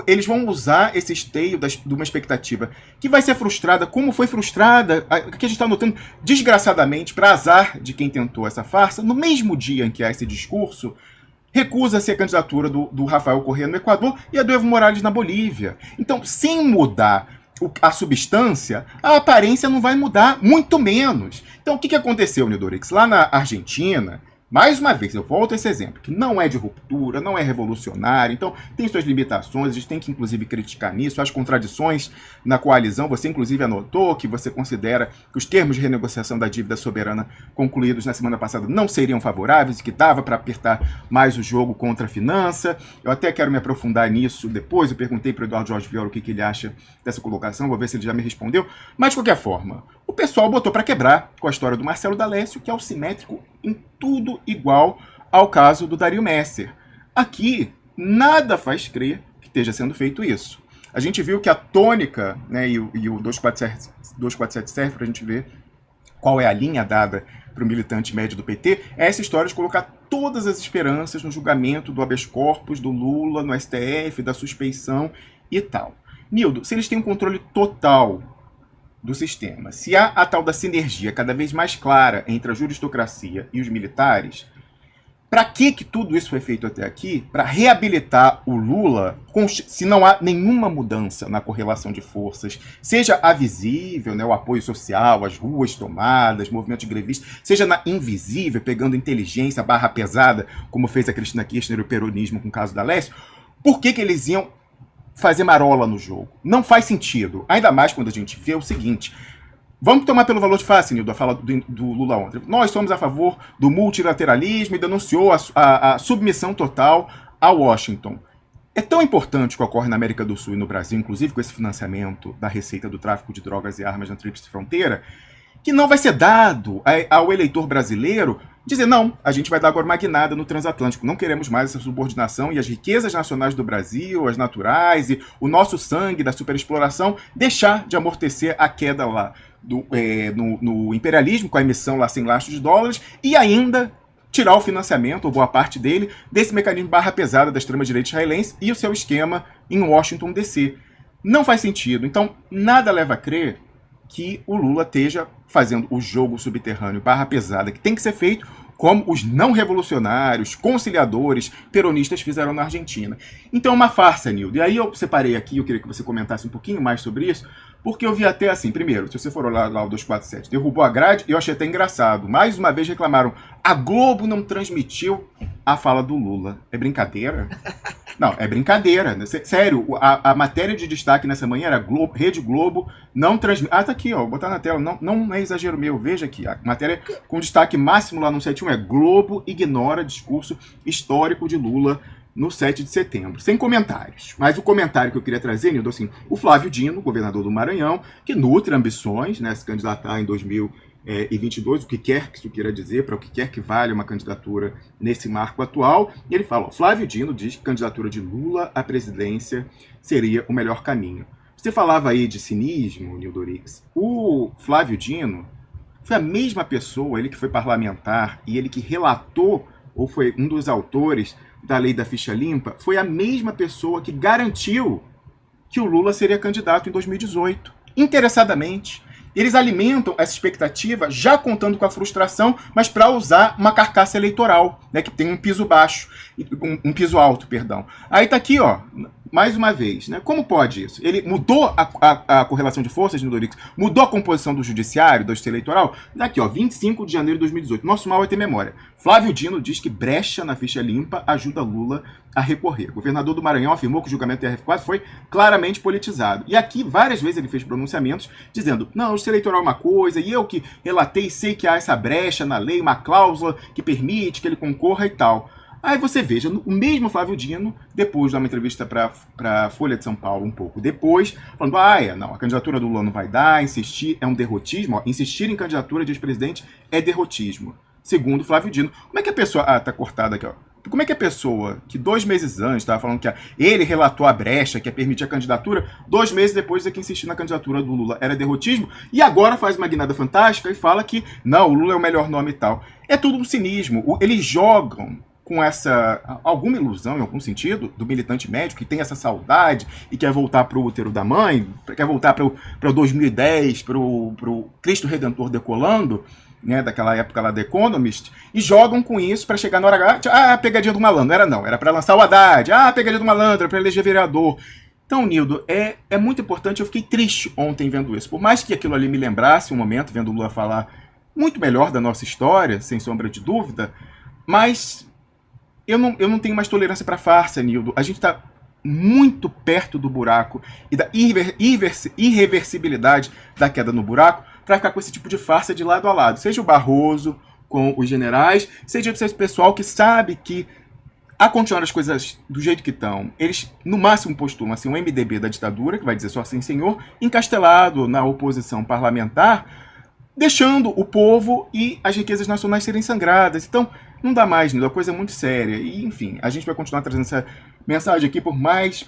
Speaker 1: Eles vão usar esse esteio de uma expectativa que vai ser frustrada, como foi frustrada, que a gente está notando, desgraçadamente, para azar de quem tentou essa farsa, no mesmo dia em que há esse discurso, recusa-se a candidatura do Rafael Correa no Equador e a do Evo Morales na Bolívia. Então, sem mudar a substância, a aparência não vai mudar, muito menos. Então, o que aconteceu, Nildorix? Lá na Argentina, mais uma vez, eu volto a esse exemplo, que não é de ruptura, não é revolucionário, então tem suas limitações, a gente tem que, inclusive, criticar nisso, as contradições na coalizão. Você, inclusive, anotou que você considera que os termos de renegociação da dívida soberana concluídos na semana passada não seriam favoráveis e que dava para apertar mais o jogo contra a finança. Eu até quero me aprofundar nisso depois, eu perguntei para o Eduardo Jorge Viola o que ele acha dessa colocação, vou ver se ele já me respondeu, mas, de qualquer forma, o pessoal botou para quebrar com a história do Marcelo D'Alessio, que é o simétrico em tudo igual ao caso do Dario Messer. Aqui, nada faz crer que esteja sendo feito isso. A gente viu que a tônica, né, e o 247 serve para a gente ver qual é a linha dada para o militante médio do PT, é essa história de colocar todas as esperanças no julgamento do habeas corpus, do Lula, no STF, da suspeição e tal. Nildo, se eles têm um controle total do sistema, se há a tal da sinergia cada vez mais clara entre a juristocracia e os militares, para que tudo isso foi feito até aqui? Para reabilitar o Lula, se não há nenhuma mudança na correlação de forças, seja a visível, né, o apoio social, as ruas tomadas, movimentos grevistas, seja na invisível, pegando inteligência barra pesada, como fez a Cristina Kirchner e o peronismo com o caso da Lécio, por que eles iam fazer marola no jogo? Não faz sentido. Ainda mais quando a gente vê o seguinte. Vamos tomar pelo valor de face, Nildo, a fala do Lula ontem. Nós somos a favor do multilateralismo e denunciou a submissão total a Washington. É tão importante o que ocorre na América do Sul e no Brasil, inclusive com esse financiamento da receita do tráfico de drogas e armas na Tríplice Fronteira, que não vai ser dado ao eleitor brasileiro dizer, não, a gente vai dar agora uma guinada no transatlântico, não queremos mais essa subordinação e as riquezas nacionais do Brasil, as naturais e o sangue da superexploração, deixar de amortecer a queda lá no imperialismo, com a emissão lá sem lastro de dólares, e ainda tirar o financiamento, ou boa parte dele, desse mecanismo barra pesada da extrema-direita israelense e o seu esquema em Washington, D.C. Não faz sentido. Então, nada leva a crer que o Lula esteja fazendo o jogo subterrâneo barra pesada que tem que ser feito, como os não revolucionários, conciliadores, peronistas fizeram na Argentina. Então é uma farsa, Nildo. E aí eu separei aqui, eu queria que você comentasse um pouquinho mais sobre isso, porque eu vi até assim, primeiro, se você for olhar lá o 247, derrubou a grade, eu achei até engraçado. Mais uma vez reclamaram, a Globo não transmitiu a fala do Lula. É brincadeira? Não, é brincadeira. Sério, a matéria de destaque nessa manhã era Rede Globo não transmite. Ah, tá aqui, ó, vou botar na tela. Não é exagero meu, veja aqui. A matéria com destaque máximo lá no 71 é Globo ignora discurso histórico de Lula no 7 de setembro. Sem comentários. Mas o comentário que eu queria trazer, Nildo, assim, o Flávio Dino, governador do Maranhão, que nutre ambições, né, se candidatar em 2022, e 22, o que quer que isso queira dizer, para o que quer que valha uma candidatura nesse marco atual. E ele fala, ó, Flávio Dino diz que a candidatura de Lula à presidência seria o melhor caminho. Você falava aí de cinismo, Nildo Orix. O Flávio Dino foi a mesma pessoa, ele que foi parlamentar e ele que relatou, ou foi um dos autores da lei da ficha limpa, foi a mesma pessoa que garantiu que o Lula seria candidato em 2018, interessadamente. Eles alimentam essa expectativa já contando com a frustração, mas para usar uma carcaça eleitoral, né, que tem um piso baixo, um piso alto, perdão. Aí tá aqui, ó, mais uma vez, né? Como pode isso? Ele mudou a correlação de forças no Dorix, mudou a composição do judiciário, do justiça eleitoral. Daqui, ó, 25 de janeiro de 2018. Nosso mal é ter memória. Flávio Dino diz que brecha na ficha limpa ajuda Lula a recorrer. O governador do Maranhão afirmou que o julgamento do TRF4 foi claramente politizado. E aqui, várias vezes, ele fez pronunciamentos dizendo, não, o justiça eleitoral é uma coisa, e eu que relatei sei que há essa brecha na lei, uma cláusula que permite que ele concorra e tal. Aí você veja, o mesmo Flávio Dino, depois de uma entrevista para a Folha de São Paulo, um pouco depois, falando, não, a candidatura do Lula não vai dar, insistir é um derrotismo, ó, insistir em candidatura de ex-presidente é derrotismo. Segundo Flávio Dino. Como é que a pessoa... tá cortado aqui, ó. Como é que a pessoa que 2 meses antes estava falando que ele relatou a brecha, que ia permitir a candidatura, 2 meses depois de que insistir na candidatura do Lula era derrotismo, e agora faz uma guinada fantástica e fala que, não, o Lula é o melhor nome e tal. É tudo um cinismo. Eles jogam com alguma ilusão, em algum sentido, do militante médico que tem essa saudade e quer voltar para o útero da mãe, quer voltar para 2010, para o Cristo Redentor decolando, né, daquela época lá da Economist, e jogam com isso para chegar na hora H, pegadinha do malandro. Era para lançar o Haddad, pegadinha do malandro, era para eleger vereador. Então, Nildo, é muito importante, eu fiquei triste ontem vendo isso. Por mais que aquilo ali me lembrasse um momento, vendo o Lula falar muito melhor da nossa história, sem sombra de dúvida, mas eu não tenho mais tolerância para farsa, Nildo. A gente está muito perto do buraco e da irreversibilidade da queda no buraco para ficar com esse tipo de farsa de lado a lado. Seja o Barroso com os generais, seja esse pessoal que sabe que, a continuar as coisas do jeito que estão, eles no máximo postulam assim, um MDB da ditadura, que vai dizer só assim, senhor, encastelado na oposição parlamentar, deixando o povo e as riquezas nacionais serem sangradas. Então, não dá mais, Nildo, a coisa é muito séria. E, enfim, a gente vai continuar trazendo essa mensagem aqui por mais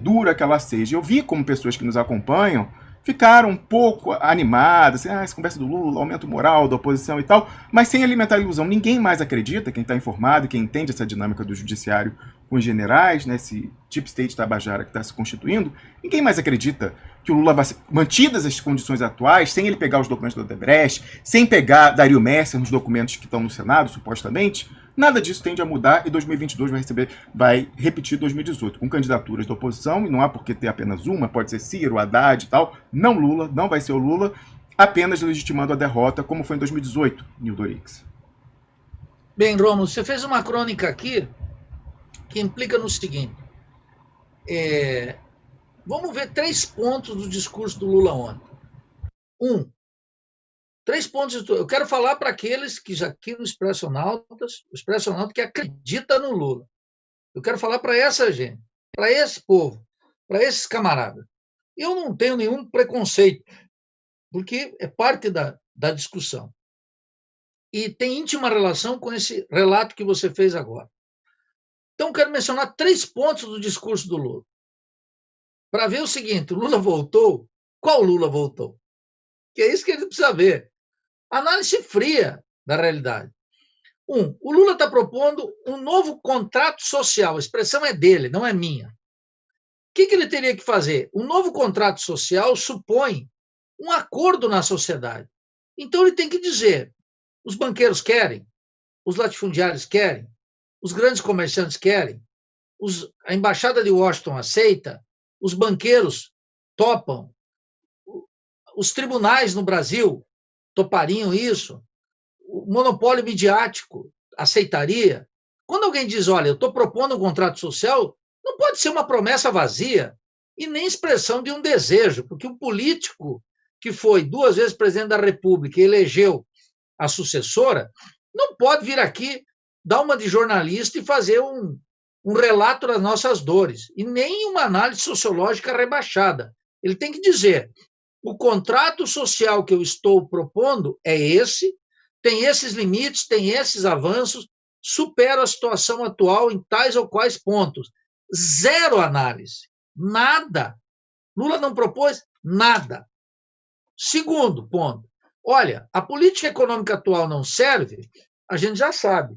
Speaker 1: dura que ela seja. Eu vi como pessoas que nos acompanham ficaram um pouco animadas, assim, essa conversa do Lula, aumento moral da oposição e tal, mas sem alimentar a ilusão. Ninguém mais acredita, quem está informado, quem entende essa dinâmica do judiciário com os generais, né, esse deep state tabajara que está se constituindo, ninguém mais acredita que o Lula vai ser, mantidas as condições atuais, sem ele pegar os documentos do Odebrecht, sem pegar Dario Messer nos documentos que estão no Senado, supostamente, nada disso tende a mudar e 2022 vai repetir 2018, com candidaturas da oposição, e não há por que ter apenas uma, pode ser Ciro, Haddad e tal, não Lula, não vai ser o Lula, apenas legitimando a derrota, como foi em 2018, Nildo Orix.
Speaker 2: Bem, Romulo, você fez uma crônica aqui que implica no seguinte, vamos ver 3 pontos do discurso do Lula ontem. 3 pontos. Eu quero falar para aqueles que já aqui no Expresso Nautas, o Expresso Nauta que acredita no Lula. Eu quero falar para essa gente, para esse povo, para esses camaradas. Eu não tenho nenhum preconceito, porque é parte da discussão. E tem íntima relação com esse relato que você fez agora. Então, quero mencionar 3 pontos do discurso do Lula. Para ver o seguinte, o Lula voltou, qual Lula voltou? Que é isso que ele precisa ver. Análise fria da realidade. O Lula está propondo um novo contrato social, a expressão é dele, não é minha. O que ele teria que fazer? Um novo contrato social supõe um acordo na sociedade. Então ele tem que dizer, os banqueiros querem, os latifundiários querem, os grandes comerciantes querem, a embaixada de Washington aceita, os banqueiros topam, os tribunais no Brasil topariam isso, o monopólio midiático aceitaria. Quando alguém diz, olha, eu estou propondo um contrato social, não pode ser uma promessa vazia e nem expressão de um desejo, porque o político que foi 2 vezes presidente da República e elegeu a sucessora, não pode vir aqui dar uma de jornalista e fazer um relato das nossas dores, e nem uma análise sociológica rebaixada. Ele tem que dizer, O contrato social que eu estou propondo é esse, tem esses limites, tem esses avanços, supera a situação atual em tais ou quais pontos. Zero análise, nada. Lula não propôs nada. Segundo ponto, olha, a política econômica atual não serve, a gente já sabe.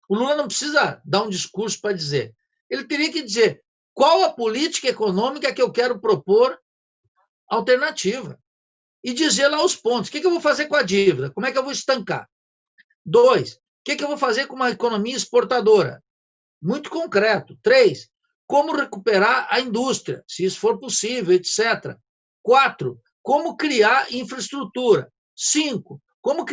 Speaker 2: O Lula não precisa dar um discurso para dizer. Ele teria que dizer qual a política econômica que eu quero propor alternativa. E dizer lá os pontos. O que eu vou fazer com a dívida? Como é que eu vou estancar? 2, o que eu vou fazer com uma economia exportadora? Muito concreto. 3, como recuperar a indústria, se isso for possível, etc. 4, como criar infraestrutura. 5, como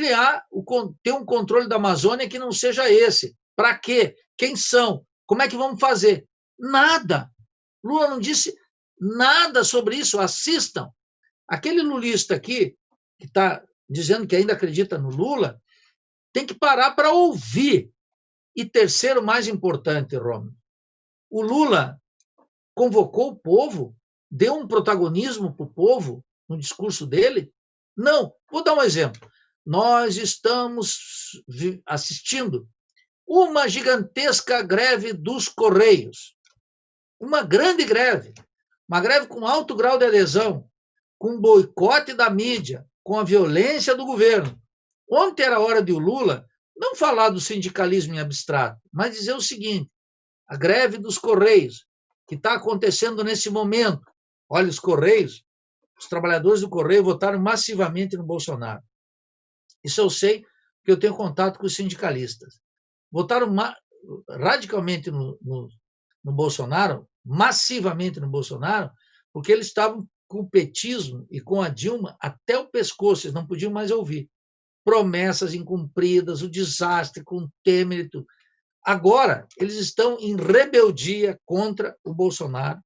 Speaker 2: ter um controle da Amazônia que não seja esse. Para quê? Quem são? Como é que vamos fazer? Nada. Lula não disse nada sobre isso. Assistam. Aquele lulista aqui, que está dizendo que ainda acredita no Lula, tem que parar para ouvir. E terceiro, mais importante, Romulo, o Lula convocou o povo, deu um protagonismo para o povo no discurso dele? Não. Vou dar um exemplo. Nós estamos assistindo uma gigantesca greve dos Correios. Uma grande greve. Uma greve com alto grau de adesão, com boicote da mídia, com a violência do governo. Ontem era a hora de o Lula não falar do sindicalismo em abstrato, mas dizer o seguinte: a greve dos Correios, que está acontecendo nesse momento. Olha, os Correios, os trabalhadores do Correio votaram massivamente no Bolsonaro. Isso eu sei, porque eu tenho contato com os sindicalistas. Votaram radicalmente no Bolsonaro, massivamente no Bolsonaro, porque eles estavam com o petismo e com a Dilma até o pescoço, eles não podiam mais ouvir. Promessas incumpridas, o desastre com o Temer e tudo. Agora, eles estão em rebeldia contra o Bolsonaro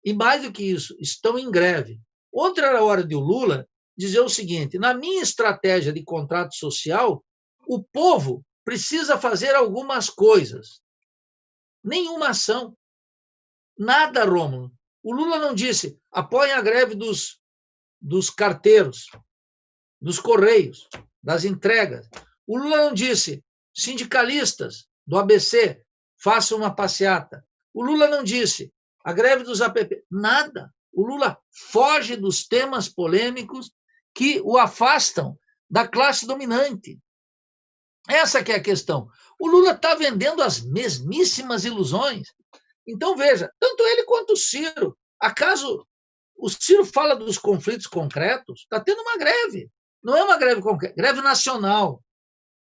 Speaker 2: e, mais do que isso, estão em greve. Ontem era a hora de o Lula dizer o seguinte: na minha estratégia de contrato social, o povo precisa fazer algumas coisas. Nenhuma ação. Nada, Rômulo. O Lula não disse: apoiem a greve dos carteiros, dos Correios, das entregas. O Lula não disse: sindicalistas do ABC, façam uma passeata. O Lula não disse: a greve dos APP. Nada. O Lula foge dos temas polêmicos que o afastam da classe dominante. Essa que é a questão. O Lula está vendendo as mesmíssimas ilusões. Então, veja, tanto ele quanto o Ciro. Acaso o Ciro fala dos conflitos concretos? Está tendo uma greve. Não é uma greve concreta, greve nacional.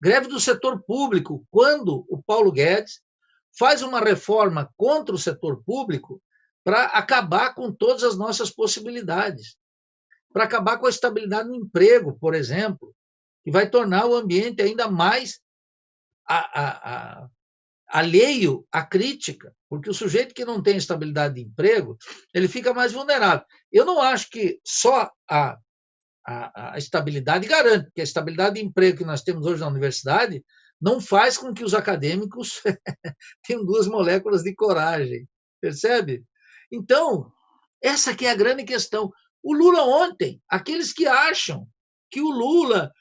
Speaker 2: Greve do setor público, quando o Paulo Guedes faz uma reforma contra o setor público para acabar com todas as nossas possibilidades, para acabar com a estabilidade no emprego, por exemplo, que vai tornar o ambiente ainda mais alheio à crítica, porque o sujeito que não tem estabilidade de emprego, ele fica mais vulnerável. Eu não acho que só a estabilidade garante, porque a estabilidade de emprego que nós temos hoje na universidade não faz com que os acadêmicos tenham 2 moléculas de coragem, percebe? Então, essa que é a grande questão. O Lula ontem, aqueles que acham que o Lula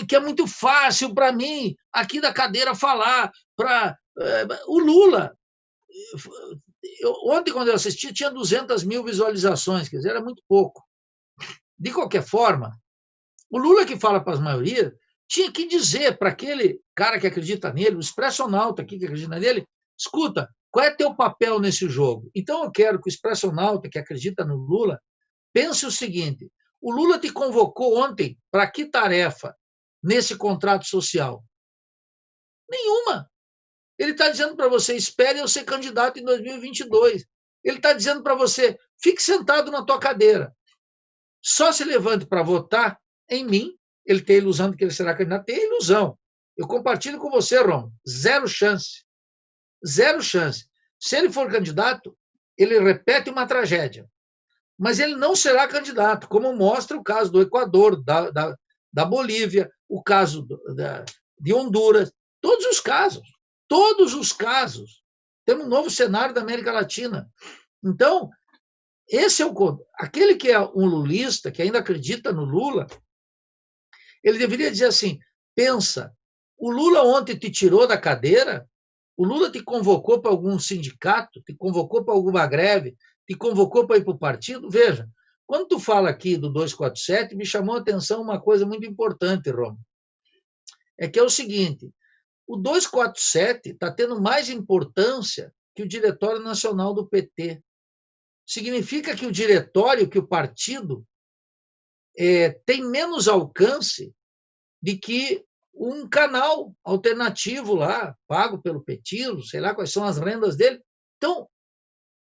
Speaker 2: que é muito fácil para mim, aqui da cadeira, falar, o Lula, ontem quando eu assisti, tinha 200 mil visualizações, quer dizer, era muito pouco. De qualquer forma, o Lula que fala para as maiorias tinha que dizer para aquele cara que acredita nele, o expressionauta aqui que acredita nele, escuta, qual é teu papel nesse jogo? Então eu quero que o expressionauta que acredita no Lula pense o seguinte: o Lula te convocou ontem para que tarefa nesse contrato social? Nenhuma. Ele está dizendo para você: espere eu ser candidato em 2022. Ele está dizendo para você: fique sentado na tua cadeira. Só se levante para votar em mim. Ele tem a ilusão de que ele será candidato. Tem a ilusão. Eu compartilho com você, Rom. Zero chance. Zero chance. Se ele for candidato, ele repete uma tragédia. Mas ele não será candidato, como mostra o caso do Equador, da Bolívia, o caso de Honduras. Todos os casos. Todos os casos. Temos um novo cenário da América Latina. Então, esse é aquele que é um lulista, que ainda acredita no Lula, ele deveria dizer assim: pensa, o Lula ontem te tirou da cadeira, o Lula te convocou para algum sindicato, te convocou para alguma greve, te convocou para ir para o partido. Veja, quando tu fala aqui do 247, me chamou a atenção uma coisa muito importante, Romo. É que é o seguinte: o 247 está tendo mais importância que o Diretório Nacional do PT. Significa que o diretório, que o partido, tem menos alcance de que um canal alternativo lá, pago pelo petismo, sei lá quais são as rendas dele. Então,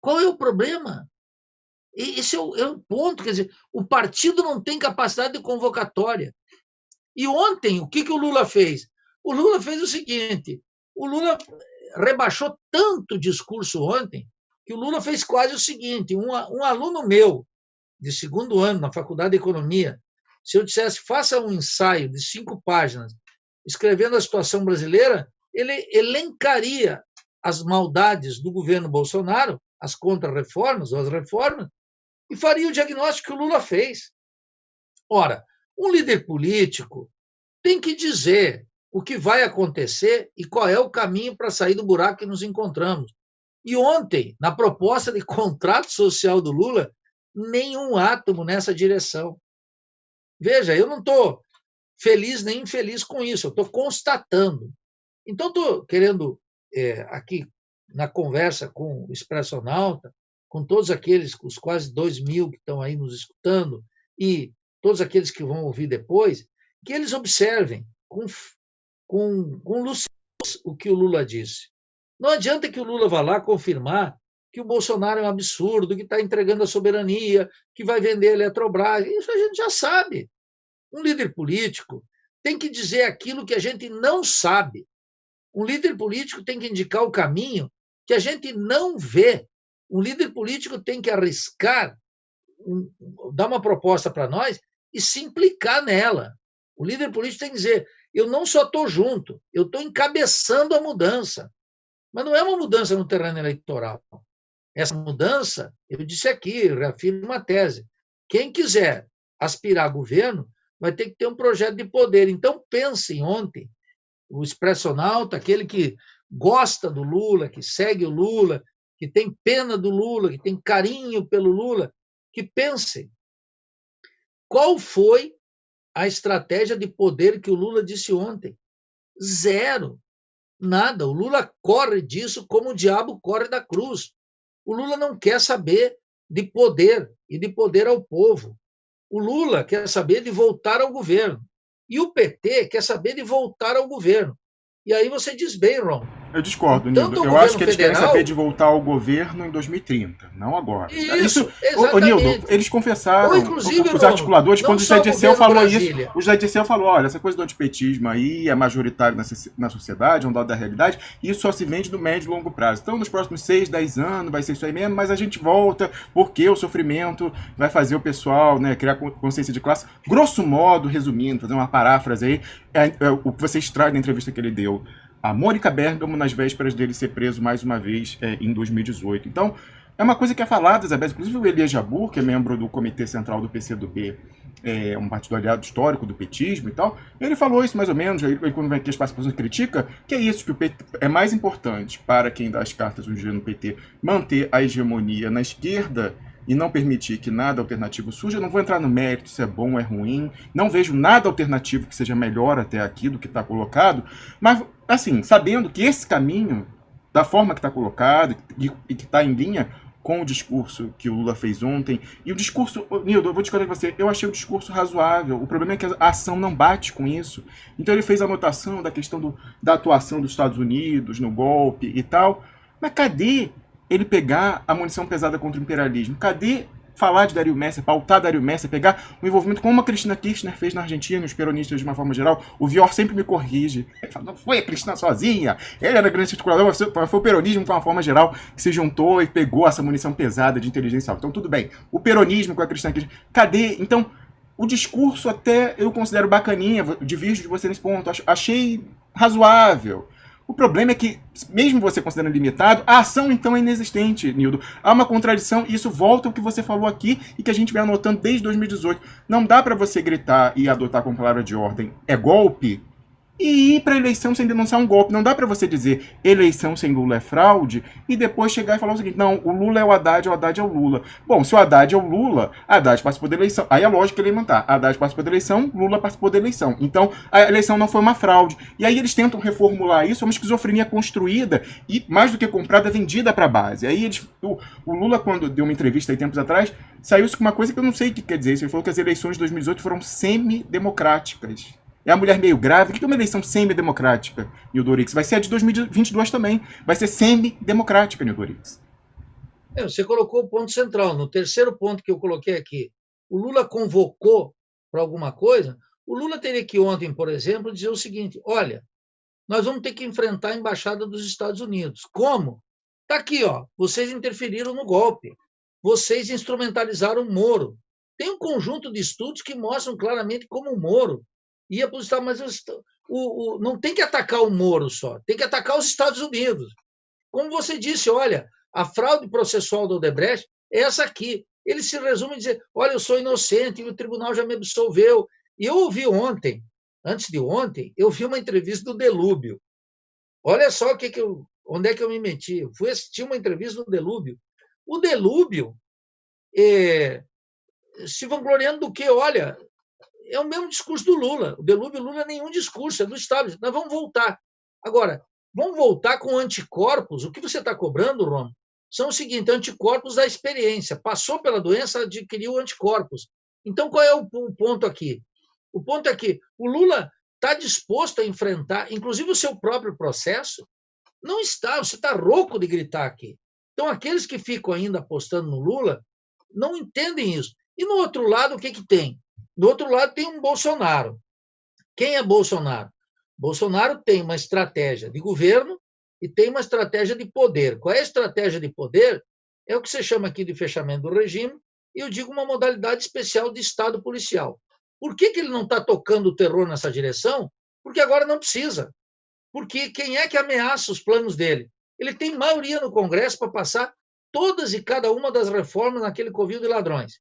Speaker 2: qual é o problema? Esse é o ponto. Quer dizer, o partido não tem capacidade de convocatória. E ontem, o que o Lula fez? O Lula fez o seguinte: o Lula rebaixou tanto o discurso ontem, que o Lula fez quase o seguinte: um aluno meu, de segundo ano, na Faculdade de Economia, se eu dissesse, faça um ensaio de 5 páginas, escrevendo a situação brasileira, ele elencaria as maldades do governo Bolsonaro, as contra-reformas ou as reformas, e faria o diagnóstico que o Lula fez. Ora, um líder político tem que dizer o que vai acontecer e qual é o caminho para sair do buraco que nos encontramos. E ontem, na proposta de contrato social do Lula, nenhum átomo nessa direção. Veja, eu não estou feliz nem infeliz com isso, eu estou constatando. Então, estou querendo, aqui, na conversa com o Expressionauta, com todos aqueles, os quase 2.000 que estão aí nos escutando, e todos aqueles que vão ouvir depois, que eles observem com lucidez o que o Lula disse. Não adianta que o Lula vá lá confirmar que o Bolsonaro é um absurdo, que está entregando a soberania, que vai vender a Eletrobras. Isso a gente já sabe. Um líder político tem que dizer aquilo que a gente não sabe. Um líder político tem que indicar o caminho que a gente não vê. Um líder político tem que arriscar, dar uma proposta para nós e se implicar nela. O líder político tem que dizer: eu não só estou junto, eu estou encabeçando a mudança. Mas não é uma mudança no terreno eleitoral. Essa mudança, eu disse aqui, reafirmo uma tese: quem quiser aspirar a governo vai ter que ter um projeto de poder. Então, pensem ontem, o expressionauta, aquele que gosta do Lula, que segue o Lula, que tem pena do Lula, que tem carinho pelo Lula, que pensem qual foi a estratégia de poder que o Lula disse ontem. Zero. Nada. O Lula corre disso como o diabo corre da cruz. O Lula não quer saber de poder e de poder ao povo. O Lula quer saber de voltar ao governo. E o PT quer saber de voltar ao governo. E aí você diz bem, Ron.
Speaker 1: Eu discordo, Nildo. Eu acho que eles querem saber de voltar ao governo em 2030, não agora.
Speaker 2: Isso,
Speaker 1: Nildo, eles confessaram,
Speaker 2: inclusive,
Speaker 1: os articuladores, quando o José Dirceu falou isso,
Speaker 2: Brasília.
Speaker 1: o José Dirceu falou: olha, essa coisa do antipetismo aí é majoritário na sociedade, é um dado da realidade, e isso só se vende no médio e longo prazo. Então, nos próximos 6, 10 anos vai ser isso aí mesmo, mas a gente volta porque o sofrimento vai fazer o pessoal, né, criar consciência de classe. Grosso modo, resumindo, fazer uma paráfrase aí, o que você extrai da entrevista que ele deu a Mônica Bergamo nas vésperas dele ser preso mais uma vez em 2018. Então, é uma coisa que é falada, Isabel. Inclusive o Elias Jabbour, que é membro do Comitê Central do PCdoB, um partido aliado histórico do petismo e tal, ele falou isso mais ou menos, aí, quando vem aqui as participações critica, que é isso, que o PT é mais importante para quem dá as cartas um dia no PT manter a hegemonia na esquerda e não permitir que nada alternativo surja. Eu não vou entrar no mérito se é bom ou é ruim, não vejo nada alternativo que seja melhor até aqui do que está colocado, mas, assim, sabendo que esse caminho, da forma que está colocado e que está em linha com o discurso que o Lula fez ontem, e o discurso, Nildo, eu vou discordar com você, eu achei o discurso razoável, o problema é que a ação não bate com isso. Então ele fez a anotação da questão da atuação dos Estados Unidos no golpe e tal, mas cadê ele pegar a munição pesada contra o imperialismo? Cadê falar de Dario Messer, pautar Dario Messer, pegar o envolvimento como a Cristina Kirchner fez na Argentina, os peronistas de uma forma geral? O Vior sempre me corrige. Ele fala: não foi a Cristina sozinha, ele era grande articulador, mas foi o peronismo de uma forma geral que se juntou e pegou essa munição pesada de inteligência. Então tudo bem, o peronismo com a Cristina Kirchner, cadê? Então, o discurso até eu considero bacaninha, divirjo de você nesse ponto, achei razoável. O problema é que, mesmo você considerando limitado, a ação então é inexistente, Nildo. Há uma contradição e isso volta ao que você falou aqui e que a gente vem anotando desde 2018. Não dá para você gritar e adotar como palavra de ordem é golpe e ir para a eleição sem denunciar um golpe. Não dá para você dizer eleição sem Lula é fraude e depois chegar e falar o seguinte, não, o Lula é o Haddad é o Lula. Bom, se o Haddad é o Lula, Haddad participou da eleição. Aí é lógico elementar. Haddad participou da eleição, Lula participou da eleição. Então, a eleição não foi uma fraude. E aí eles tentam reformular isso, é uma esquizofrenia construída e, mais do que comprada, vendida para a base. Aí o Lula, quando deu uma entrevista aí tempos atrás, saiu com uma coisa que eu não sei o que quer dizer. Ele falou que as eleições de 2018 foram semidemocráticas. É a mulher meio grave. O que é uma eleição semidemocrática, Nildo Oryx? Vai ser a de 2022 também. Vai ser semidemocrática, Nildo Oryx.
Speaker 2: Você colocou o ponto central. No terceiro ponto que eu coloquei aqui, o Lula convocou para alguma coisa. O Lula teria que ontem, por exemplo, dizer o seguinte, olha, nós vamos ter que enfrentar a Embaixada dos Estados Unidos. Como? Está aqui, ó, vocês interferiram no golpe. Vocês instrumentalizaram o Moro. Tem um conjunto de estudos que mostram claramente como o Moro ia para os Estados Unidos, mas não tem que atacar o Moro só, tem que atacar os Estados Unidos. Como você disse, olha, a fraude processual do Odebrecht é essa aqui. Ele se resume em dizer, olha, eu sou inocente e o tribunal já me absolveu. E eu ouvi ontem, antes de ontem, eu vi uma entrevista do Delúbio. Olha só onde é que eu me meti. Eu fui assistir uma entrevista do Delúbio. O Delúbio se vangloriando do quê? Olha, é o mesmo discurso do Lula. O Delúbio Lula é nenhum discurso, é do Estado. Nós vamos voltar. Agora, vamos voltar com anticorpos. O que você está cobrando, Ron, são o seguinte, anticorpos da experiência. Passou pela doença, adquiriu anticorpos. Então, qual é o ponto aqui? O ponto é que o Lula está disposto a enfrentar, inclusive o seu próprio processo, não está, você está rouco de gritar aqui. Então, aqueles que ficam ainda apostando no Lula não entendem isso. E no outro lado, o que tem? Do outro lado, tem um Bolsonaro. Quem é Bolsonaro? Bolsonaro tem uma estratégia de governo e tem uma estratégia de poder. Qual é a estratégia de poder? É o que você chama aqui de fechamento do regime, e eu digo uma modalidade especial de Estado policial. Por que ele não está tocando o terror nessa direção? Porque agora não precisa. Porque quem é que ameaça os planos dele? Ele tem maioria no Congresso para passar todas e cada uma das reformas naquele covil de ladrões.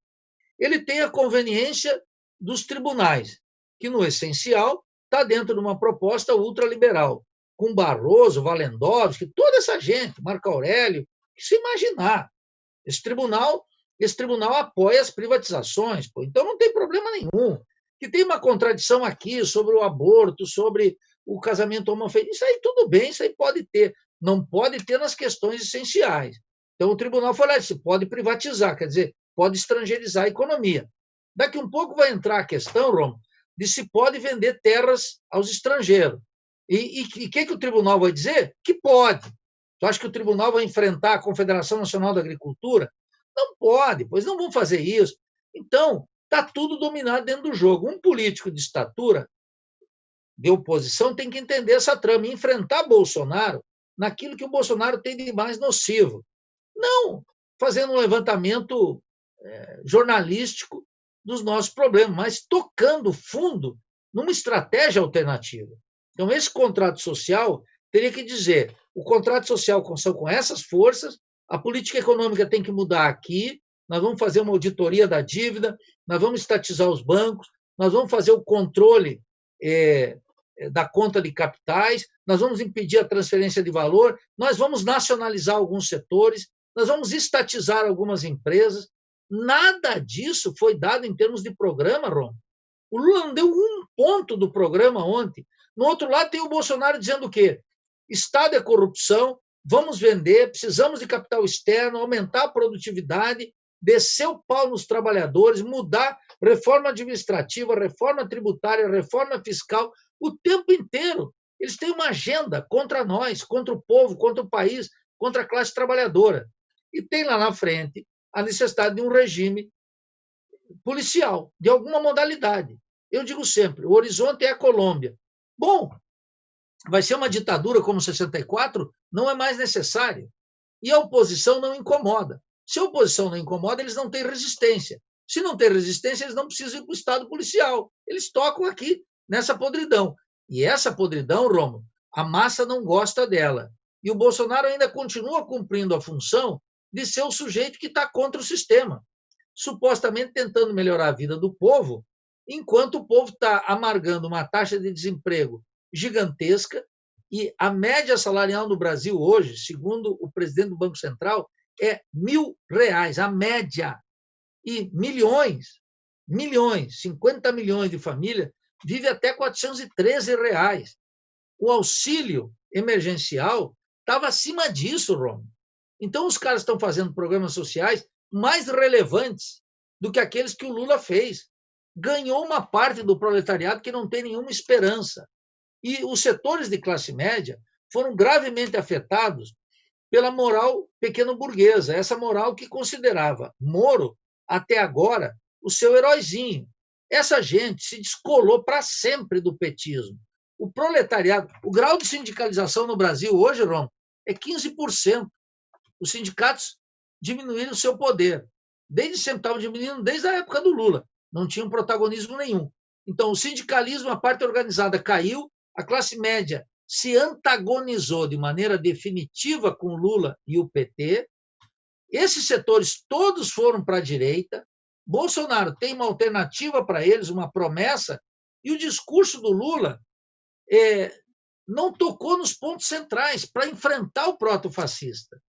Speaker 2: Ele tem a conveniência dos tribunais, que, no essencial, está dentro de uma proposta ultraliberal, com Barroso, Walendowski, toda essa gente, Marco Aurélio, que se imaginar. Esse tribunal apoia as privatizações, pô, então não tem problema nenhum. Que tem uma contradição aqui sobre o aborto, sobre o casamento homoafetivo, isso aí tudo bem, isso aí pode ter. Não pode ter nas questões essenciais. Então, o tribunal foi lá e disse, pode privatizar, quer dizer, pode estrangeirizar a economia. Daqui um pouco vai entrar a questão, Rom, de se pode vender terras aos estrangeiros. E o que o tribunal vai dizer? Que pode. Tu acha que o tribunal vai enfrentar a Confederação Nacional da Agricultura? Não pode, pois não vão fazer isso. Então, está tudo dominado dentro do jogo. Um político de estatura, de oposição, tem que entender essa trama e enfrentar Bolsonaro naquilo que o Bolsonaro tem de mais nocivo. Não fazendo um levantamento jornalístico dos nossos problemas, mas tocando fundo numa estratégia alternativa. Então, esse contrato social teria que dizer, o contrato social são com essas forças, a política econômica tem que mudar aqui, nós vamos fazer uma auditoria da dívida, nós vamos estatizar os bancos, nós vamos fazer o controle da conta de capitais, nós vamos impedir a transferência de valor, nós vamos nacionalizar alguns setores, nós vamos estatizar algumas empresas. Nada disso foi dado em termos de programa, Rom. O Lula não deu um ponto do programa ontem. No outro lado, tem o Bolsonaro dizendo o quê? Estado é corrupção, vamos vender, precisamos de capital externo, aumentar a produtividade, descer o pau nos trabalhadores, mudar reforma administrativa, reforma tributária, reforma fiscal, o tempo inteiro. Eles têm uma agenda contra nós, contra o povo, contra o país, contra a classe trabalhadora. E tem lá na frente a necessidade de um regime policial, de alguma modalidade. Eu digo sempre, o horizonte é a Colômbia. Bom, vai ser uma ditadura como 64? Não é mais necessário. E a oposição não incomoda. Se a oposição não incomoda, eles não têm resistência. Se não tem resistência, eles não precisam ir para o Estado policial. Eles tocam aqui, nessa podridão. E essa podridão, Romo, A massa não gosta dela. E o Bolsonaro ainda continua cumprindo a função de ser o sujeito que está contra o sistema, supostamente tentando melhorar a vida do povo, enquanto o povo está amargando uma taxa de desemprego gigantesca e a média salarial no Brasil hoje, segundo o presidente do Banco Central, é R$ 1.000, a média. E milhões, 50 milhões de famílias vivem até R$ 413. O auxílio emergencial estava acima disso, Romo. Então, os caras estão fazendo programas sociais mais relevantes do que aqueles que o Lula fez. Ganhou uma parte do proletariado que não tem nenhuma esperança. E os setores de classe média foram gravemente afetados pela moral pequeno-burguesa, essa moral que considerava Moro, até agora, o seu heróizinho. Essa gente se descolou para sempre do petismo. O proletariado, o grau de sindicalização no Brasil hoje, Rom, é 15%. Os sindicatos diminuíram o seu poder. Desde sempre estavam diminuindo, desde a época do Lula. Não tinham protagonismo nenhum. Então, o sindicalismo, a parte organizada, caiu, a classe média se antagonizou de maneira definitiva com Lula e o PT. Esses setores todos foram para a direita. Bolsonaro tem uma alternativa para eles, uma promessa, e o discurso do Lula não tocou nos pontos centrais para enfrentar o proto-fascista.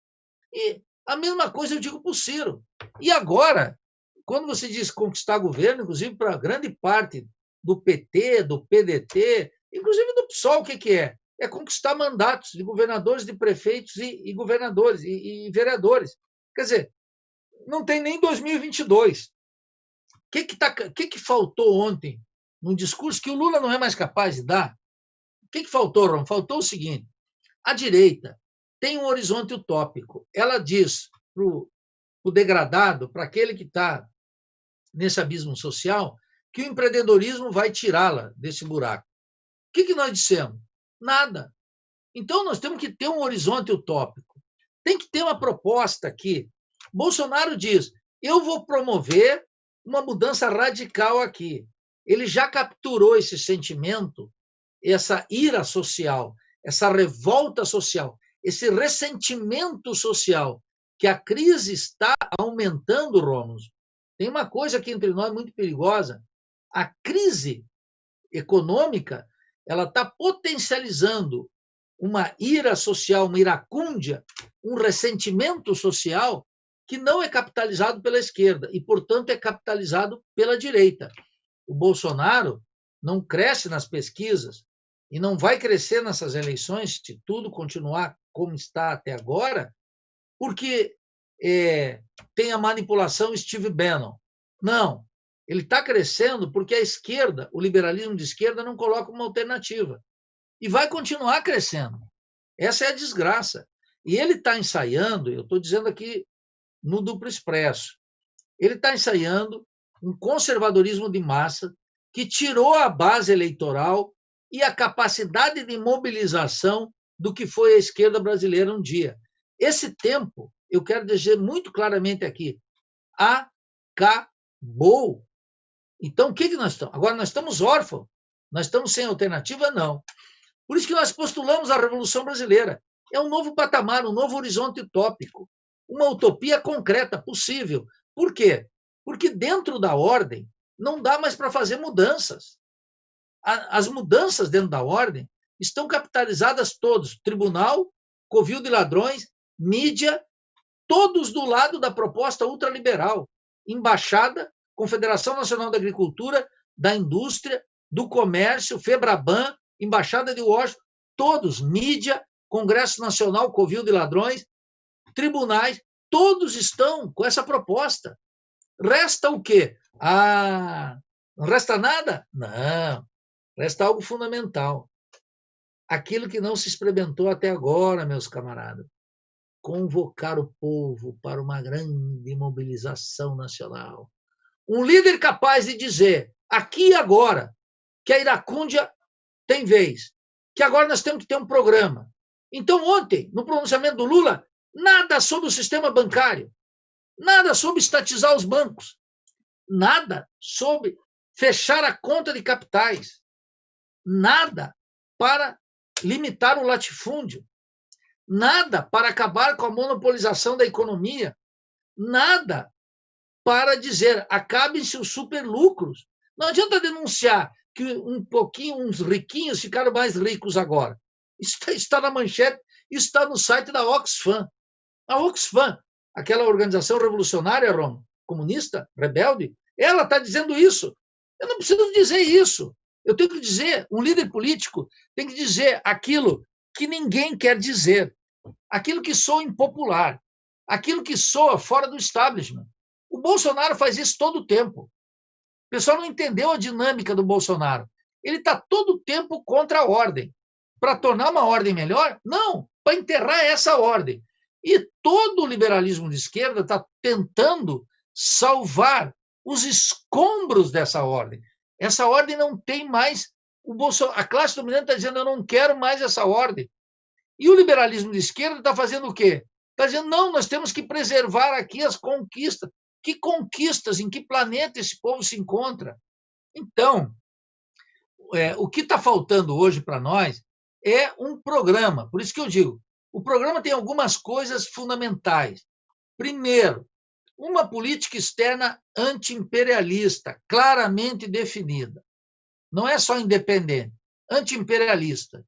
Speaker 2: E a mesma coisa eu digo para o Ciro. E agora, quando você diz conquistar governo, inclusive para grande parte do PT, do PDT, inclusive do PSOL, o que é? É conquistar mandatos de governadores, de prefeitos e governadores e vereadores. Quer dizer, não tem nem 2022. O que faltou ontem num discurso que o Lula não é mais capaz de dar? O que faltou, Ron? Faltou o seguinte: a direita tem um horizonte utópico. Ela diz para o degradado, para aquele que está nesse abismo social, que o empreendedorismo vai tirá-la desse buraco. O que nós dissemos? Nada. Então, nós temos que ter um horizonte utópico. Tem que ter uma proposta aqui. Bolsonaro diz, eu vou promover uma mudança radical aqui. Ele já capturou esse sentimento, essa ira social, essa revolta social, esse ressentimento social, que a crise está aumentando, Rômulo. Tem uma coisa aqui entre nós muito perigosa. A crise econômica, ela está potencializando uma ira social, uma iracúndia, um ressentimento social que não é capitalizado pela esquerda e, portanto, é capitalizado pela direita. O Bolsonaro não cresce nas pesquisas e não vai crescer nessas eleições, se tudo continuar como está até agora, porque tem a manipulação Steve Bannon. Não. Ele está crescendo porque a esquerda, o liberalismo de esquerda, não coloca uma alternativa. E vai continuar crescendo. Essa é a desgraça. E ele está ensaiando, eu estou dizendo aqui no Duplo Expresso, ele está ensaiando um conservadorismo de massa que tirou a base eleitoral e a capacidade de mobilização do que foi a esquerda brasileira um dia. Esse tempo, eu quero dizer muito claramente aqui, acabou. Então, o que nós estamos? Agora, nós estamos órfãos. Nós estamos sem alternativa? Não. Por isso que nós postulamos a Revolução Brasileira. É um novo patamar, um novo horizonte utópico. Uma utopia concreta, possível. Por quê? Porque dentro da ordem não dá mais para fazer mudanças. As mudanças dentro da ordem estão capitalizadas todos. Tribunal, covil de ladrões, mídia, todos do lado da proposta ultraliberal. Embaixada, Confederação Nacional da Agricultura, da Indústria, do Comércio, Febraban, Embaixada de Washington, todos, mídia, Congresso Nacional, covil de ladrões, tribunais, todos estão com essa proposta. Resta o quê? Não resta nada? Não. Resta algo fundamental. Aquilo que não se experimentou até agora, meus camaradas. Convocar o povo para uma grande mobilização nacional. Um líder capaz de dizer, aqui e agora, que a iracúndia tem vez, que agora nós temos que ter um programa. Então, ontem, no pronunciamento do Lula, nada sobre o sistema bancário, nada sobre estatizar os bancos, nada sobre fechar a conta de capitais, nada para limitar o latifúndio, nada para acabar com a monopolização da economia, nada para dizer acabem-se os superlucros. Não adianta denunciar que um pouquinho, uns riquinhos ficaram mais ricos agora. Isso está na manchete, isso está no site da Oxfam. A Oxfam, aquela organização revolucionária comunista, rebelde, ela está dizendo isso. Eu não preciso dizer isso. Eu tenho que dizer, um líder político tem que dizer aquilo que ninguém quer dizer, aquilo que soa impopular, aquilo que soa fora do establishment. O Bolsonaro faz isso todo o tempo. O pessoal não entendeu a dinâmica do Bolsonaro. Ele está todo o tempo contra a ordem. Para tornar uma ordem melhor? Não, para enterrar essa ordem. E todo o liberalismo de esquerda está tentando salvar os escombros dessa ordem. Essa ordem não tem mais... A classe dominante está dizendo, eu não quero mais essa ordem. E o liberalismo de esquerda está fazendo o quê? Está dizendo, não, nós temos que preservar aqui as conquistas. Que conquistas? Em que planeta esse povo se encontra? Então, o que está faltando hoje para nós é um programa. Por isso que eu digo, o programa tem algumas coisas fundamentais. Primeiro, uma política externa anti-imperialista, claramente definida. Não é só independente, anti-imperialista.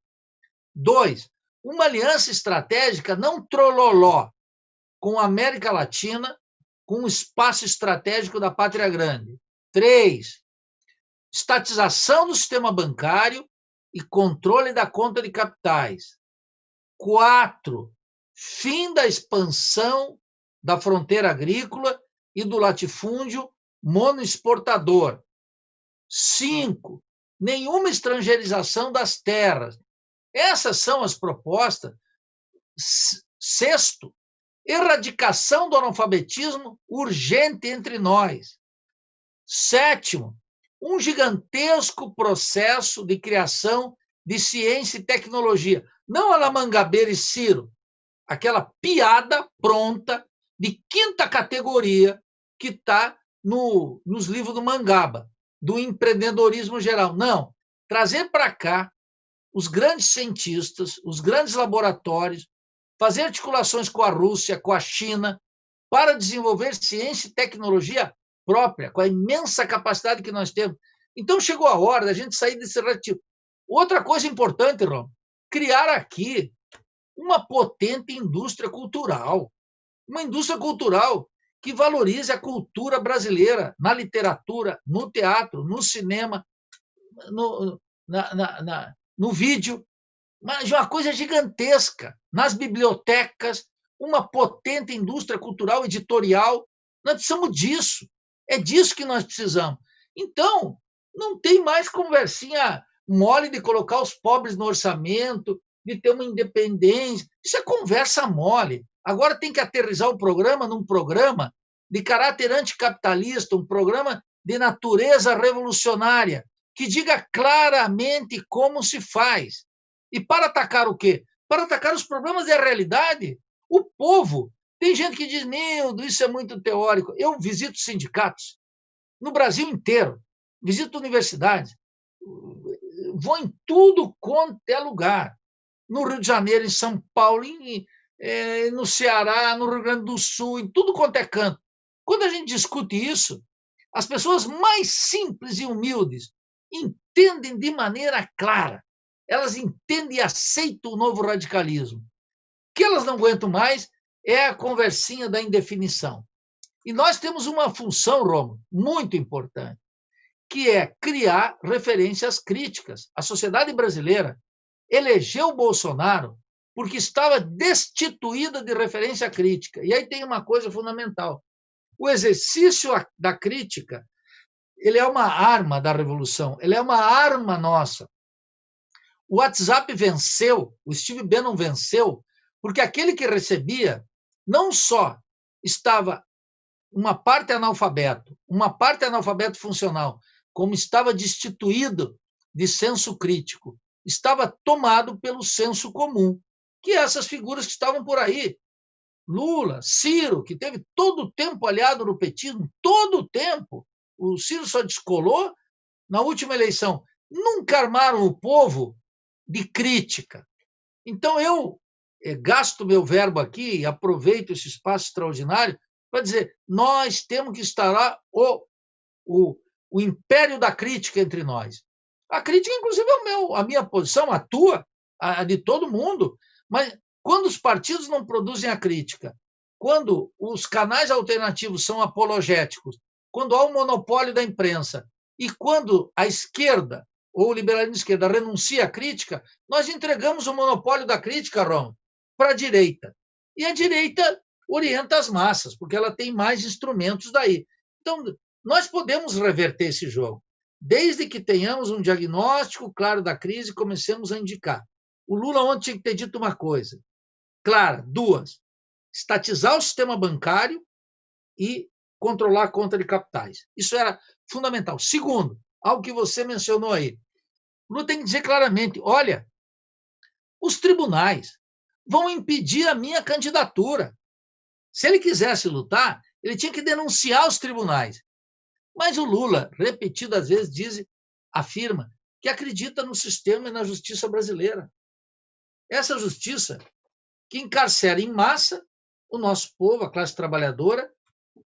Speaker 2: 2, uma aliança estratégica não trololó com a América Latina, com o espaço estratégico da Pátria Grande. 3, estatização do sistema bancário e controle da conta de capitais. 4, fim da expansão da fronteira agrícola e do latifúndio monoexportador. 5, nenhuma estrangeirização das terras. Essas são as propostas. 6, erradicação do analfabetismo urgente entre nós. 7, um gigantesco processo de criação de ciência e tecnologia. Não a la Mangabeira e Ciro, aquela piada pronta de 5ª categoria que está nos livros do Mangaba, do empreendedorismo geral. Não, trazer para cá os grandes cientistas, os grandes laboratórios, fazer articulações com a Rússia, com a China, para desenvolver ciência e tecnologia própria, com a imensa capacidade que nós temos. Então, chegou a hora da gente sair desse relativo. Outra coisa importante, Rom, criar aqui uma potente indústria cultural. Uma indústria cultural que valorize a cultura brasileira na literatura, no teatro, no cinema, no vídeo, mas uma coisa gigantesca. Nas bibliotecas, uma potente indústria cultural editorial. Nós precisamos disso. É disso que nós precisamos. Então, não tem mais conversinha mole de colocar os pobres no orçamento, de ter uma independência. Isso é conversa mole. Agora tem que aterrissar o programa num programa de caráter anticapitalista, um programa de natureza revolucionária, que diga claramente como se faz. E para atacar o quê? Para atacar os problemas da realidade. O povo. Tem gente que diz, Nildo, isso é muito teórico. Eu visito sindicatos no Brasil inteiro, visito universidades, vou em tudo quanto é lugar. No Rio de Janeiro, em São Paulo, no Ceará, no Rio Grande do Sul, em tudo quanto é canto. Quando a gente discute isso, as pessoas mais simples e humildes entendem de maneira clara. Elas entendem e aceitam o novo radicalismo. O que elas não aguentam mais é a conversinha da indefinição. E nós temos uma função, Romo, muito importante, que é criar referências críticas. A sociedade brasileira elegeu o Bolsonaro porque estava destituída de referência crítica. E aí tem uma coisa fundamental. O exercício da crítica, ele é uma arma da revolução, ele é uma arma nossa. O WhatsApp venceu, o Steve Bannon venceu, porque aquele que recebia não só estava uma parte analfabeto funcional, como estava destituído de senso crítico, estava tomado pelo senso comum, que essas figuras que estavam por aí, Lula, Ciro, que teve todo o tempo aliado no petismo, todo o tempo, o Ciro só descolou na última eleição. Nunca armaram o povo de crítica. Então, eu gasto meu verbo aqui e aproveito esse espaço extraordinário para dizer, nós temos que instaurar o império da crítica entre nós. A crítica, inclusive, é a minha posição, a tua, a de todo mundo. Mas quando os partidos não produzem a crítica, quando os canais alternativos são apologéticos, quando há um monopólio da imprensa e quando a esquerda ou o liberalismo de esquerda renuncia à crítica, nós entregamos o monopólio da crítica, Ron, para a direita. E a direita orienta as massas, porque ela tem mais instrumentos daí. Então, nós podemos reverter esse jogo, desde que tenhamos um diagnóstico claro da crise e comecemos a indicar. O Lula ontem tinha que ter dito uma coisa clara, duas: estatizar o sistema bancário e controlar a conta de capitais. Isso era fundamental. Segundo, algo que você mencionou aí, o Lula tem que dizer claramente, olha, os tribunais vão impedir a minha candidatura. Se ele quisesse lutar, ele tinha que denunciar os tribunais. Mas o Lula, repetidas vezes, afirma que acredita no sistema e na justiça brasileira. Essa justiça que encarcera em massa o nosso povo, a classe trabalhadora,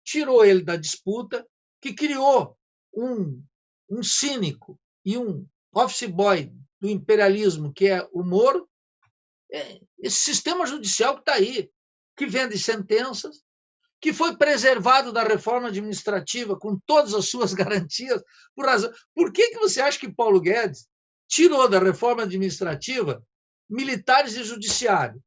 Speaker 2: tirou ele da disputa, que criou um cínico e um office boy do imperialismo, que é o Moro, esse sistema judicial que está aí, que vende sentenças, que foi preservado da reforma administrativa com todas as suas garantias. Por que você acha que Paulo Guedes tirou da reforma administrativa militares e judiciário?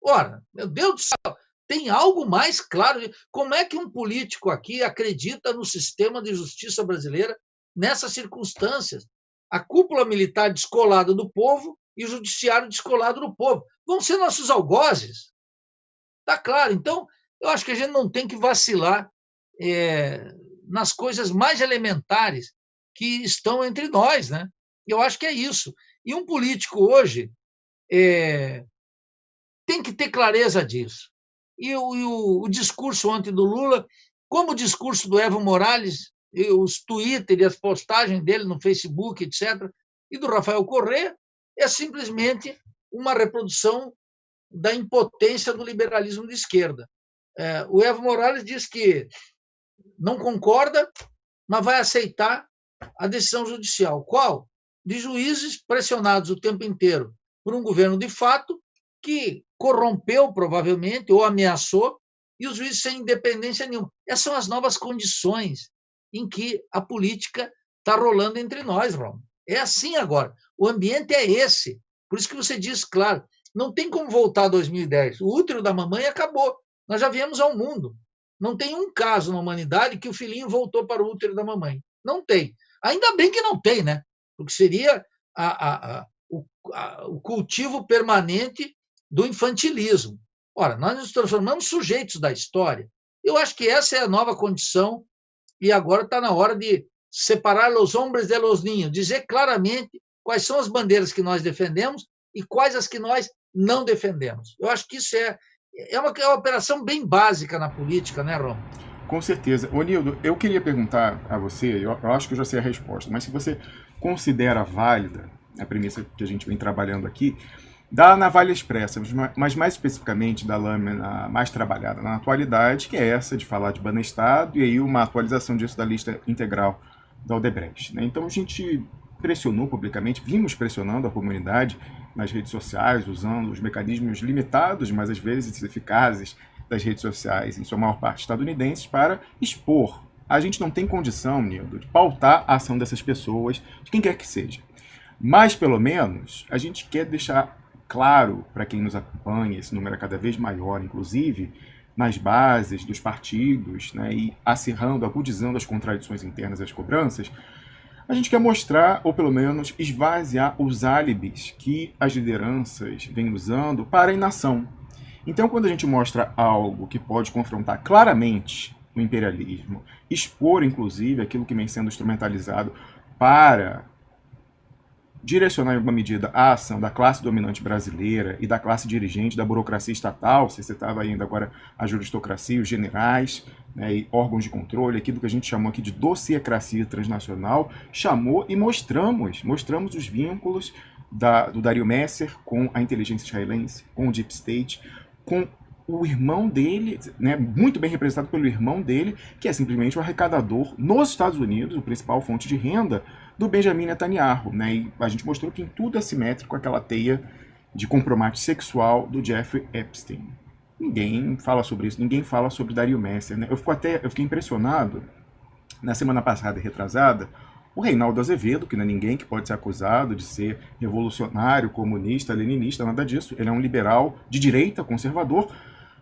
Speaker 2: Ora, meu Deus do céu, tem algo mais claro. Como é que um político aqui acredita no sistema de justiça brasileira nessas circunstâncias? A cúpula militar descolada do povo e o judiciário descolado do povo. Vão ser nossos algozes. Está claro. Então, eu acho que a gente não tem que vacilar nas coisas mais elementares que estão entre nós, né? Eu acho que é isso. E um político hoje tem que ter clareza disso. E o discurso ontem do Lula, como o discurso do Evo Morales, e os Twitter e as postagens dele no Facebook, etc., e do Rafael Correa, é simplesmente uma reprodução da impotência do liberalismo de esquerda. O Evo Morales diz que não concorda, mas vai aceitar a decisão judicial. Qual? De juízes pressionados o tempo inteiro por um governo de fato que corrompeu, provavelmente, ou ameaçou, e os juízes sem independência nenhuma. Essas são as novas condições em que a política está rolando entre nós, Ron. É assim agora. O ambiente é esse. Por isso que você diz, claro, não tem como voltar a 2010. O útero da mamãe acabou. Nós já viemos ao mundo. Não tem um caso na humanidade que o filhinho voltou para o útero da mamãe. Não tem. Ainda bem que não tem, né? Porque seria o cultivo permanente do infantilismo. Ora, nós nos transformamos sujeitos da história. Eu acho que essa é a nova condição e agora está na hora de separar os homens de los niños, dizer claramente quais são as bandeiras que nós defendemos e quais as que nós não defendemos. Eu acho que isso é uma operação bem básica na política, né, Rom?
Speaker 1: Com certeza. Ô, Nildo, eu queria perguntar a você, eu acho que eu já sei a resposta, mas se você considera válida a premissa que a gente vem trabalhando aqui, da navalha expressa, mas mais especificamente da lâmina mais trabalhada na atualidade, que é essa de falar de Banestado, e aí uma atualização disso da lista integral da Odebrecht, né? Então a gente pressionou publicamente, vimos pressionando a comunidade nas redes sociais, usando os mecanismos limitados, mas às vezes eficazes, das redes sociais, em sua maior parte estadunidenses, para expor. A gente não tem condição, Nildo, de pautar a ação dessas pessoas, de quem quer que seja. Mas, pelo menos, a gente quer deixar claro para quem nos acompanha, esse número é cada vez maior, inclusive nas bases dos partidos, né, e acirrando, agudizando as contradições internas e as cobranças, a gente quer mostrar, ou pelo menos esvaziar os álibis que as lideranças vêm usando para a inação. Então, quando a gente mostra algo que pode confrontar claramente o imperialismo, expor, inclusive, aquilo que vem sendo instrumentalizado para direcionar em alguma medida a ação da classe dominante brasileira e da classe dirigente da burocracia estatal, você citava ainda agora a juristocracia, os generais, né, e órgãos de controle, aquilo que a gente chamou aqui de dossiecracia transnacional, chamou e mostramos os vínculos do Dario Messer com a inteligência israelense, com o Deep State, com o irmão dele, né, muito bem representado pelo irmão dele, que é simplesmente o arrecadador nos Estados Unidos, o principal fonte de renda do Benjamin Netanyahu. Né, e a gente mostrou que em tudo é simétrico aquela teia de compromisso sexual do Jeffrey Epstein. Ninguém fala sobre isso, ninguém fala sobre Dario Messer. Né? Eu fiquei impressionado, na semana passada e retrasada, o Reinaldo Azevedo, que não é ninguém que pode ser acusado de ser revolucionário, comunista, leninista, nada disso. Ele é um liberal de direita, conservador,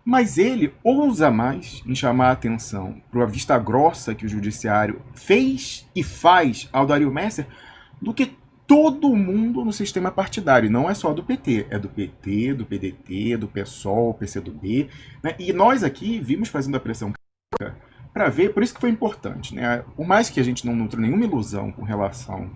Speaker 1: mas ele ousa mais em chamar a atenção para a vista grossa que o judiciário fez e faz ao Dario Messer do que todo mundo no sistema partidário. E não é só do PT, é do PT, do PDT, do PSOL, PCdoB. Né? E nós aqui vimos fazendo a pressão para ver, por isso que foi importante. Né? Por mais que a gente não nutra nenhuma ilusão com relação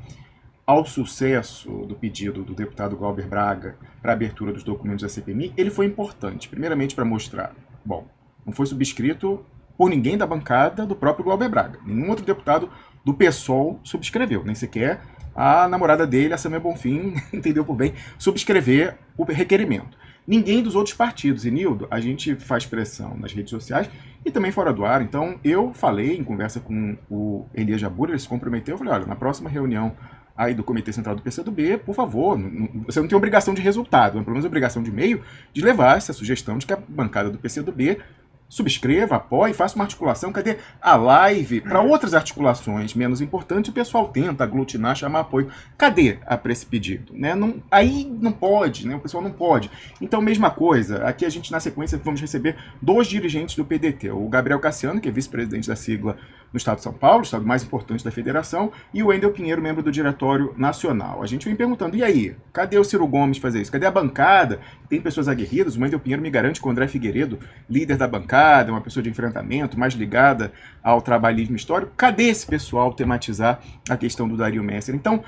Speaker 1: ao sucesso do pedido do deputado Glauber Braga para a abertura dos documentos da CPMI, ele foi importante, primeiramente para mostrar, bom, não foi subscrito por ninguém da bancada do próprio Glauber Braga, nenhum outro deputado do PSOL subscreveu, nem sequer a namorada dele, a Samia Bonfim, entendeu por bem, subscrever o requerimento. Ninguém dos outros partidos, e Nildo, a gente faz pressão nas redes sociais e também fora do ar, então eu falei em conversa com o Elias Jabbour, ele se comprometeu, eu falei, olha, na próxima reunião aí do Comitê Central do PCdoB, por favor, você não tem obrigação de resultado, mas pelo menos obrigação de meio de levar essa sugestão de que a bancada do PCdoB subscreva, apoie, faça uma articulação, cadê a live para outras articulações menos importantes, o pessoal tenta aglutinar, chamar apoio. Cadê para esse pedido? Né? Não, aí não pode, né? O pessoal não pode. Então, mesma coisa, aqui a gente na sequência vamos receber 2 dirigentes do PDT, o Gabriel Cassiano, que é vice-presidente da sigla no estado de São Paulo, o estado mais importante da federação, e o Wendel Pinheiro, membro do Diretório Nacional. A gente vem perguntando, e aí? Cadê o Ciro Gomes fazer isso? Cadê a bancada? Tem pessoas aguerridas, o Wendel Pinheiro me garante que o André Figueiredo, líder da bancada, uma pessoa de enfrentamento, mais ligada ao trabalhismo histórico. Cadê esse pessoal tematizar a questão do Dario Messer? Então,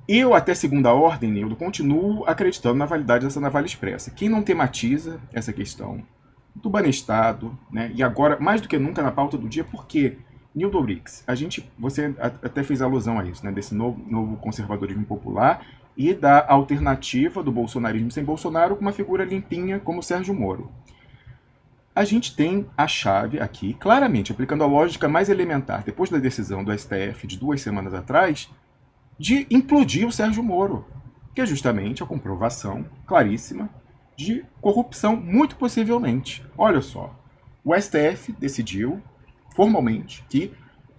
Speaker 1: eu, até segunda ordem, Nildo, continuo acreditando na validade dessa navalha expressa. Quem não tematiza essa questão do Banestado, né, e agora, mais do que nunca, na pauta do dia, por quê? Nildo Brix, você até fez alusão a isso, né, desse novo conservadorismo popular e da alternativa do bolsonarismo sem Bolsonaro com uma figura limpinha como Sérgio Moro. A gente tem a chave aqui, claramente, aplicando a lógica mais elementar, depois da decisão do STF de 2 semanas atrás, de implodir o Sérgio Moro, que é justamente a comprovação claríssima de corrupção, muito possivelmente. Olha só, o STF decidiu formalmente que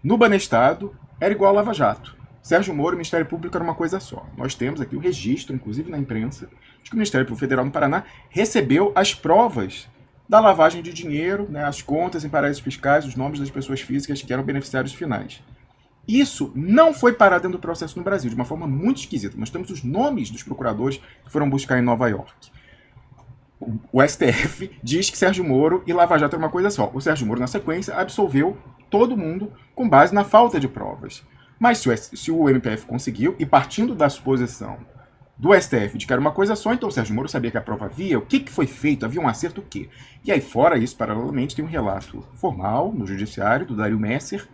Speaker 1: no Banestado era igual a Lava Jato. Sérgio Moro e o Ministério Público era uma coisa só. Nós temos aqui o registro, inclusive na imprensa, de que o Ministério Público Federal no Paraná recebeu as provas da lavagem de dinheiro, né, as contas em paraísos fiscais, os nomes das pessoas físicas que eram beneficiários finais. Isso não foi parado dentro do processo no Brasil, de uma forma muito esquisita. Nós temos os nomes dos procuradores que foram buscar em Nova York. O STF diz que Sérgio Moro e Lava Jato é uma coisa só. O Sérgio Moro, na sequência, absolveu todo mundo com base na falta de provas. Mas se o MPF conseguiu, e partindo da suposição do STF de que era uma coisa só, então o Sérgio Moro sabia que a prova havia, o que foi feito, havia um acerto o quê? E aí, fora isso, paralelamente, tem um relato formal no judiciário do Dario Messer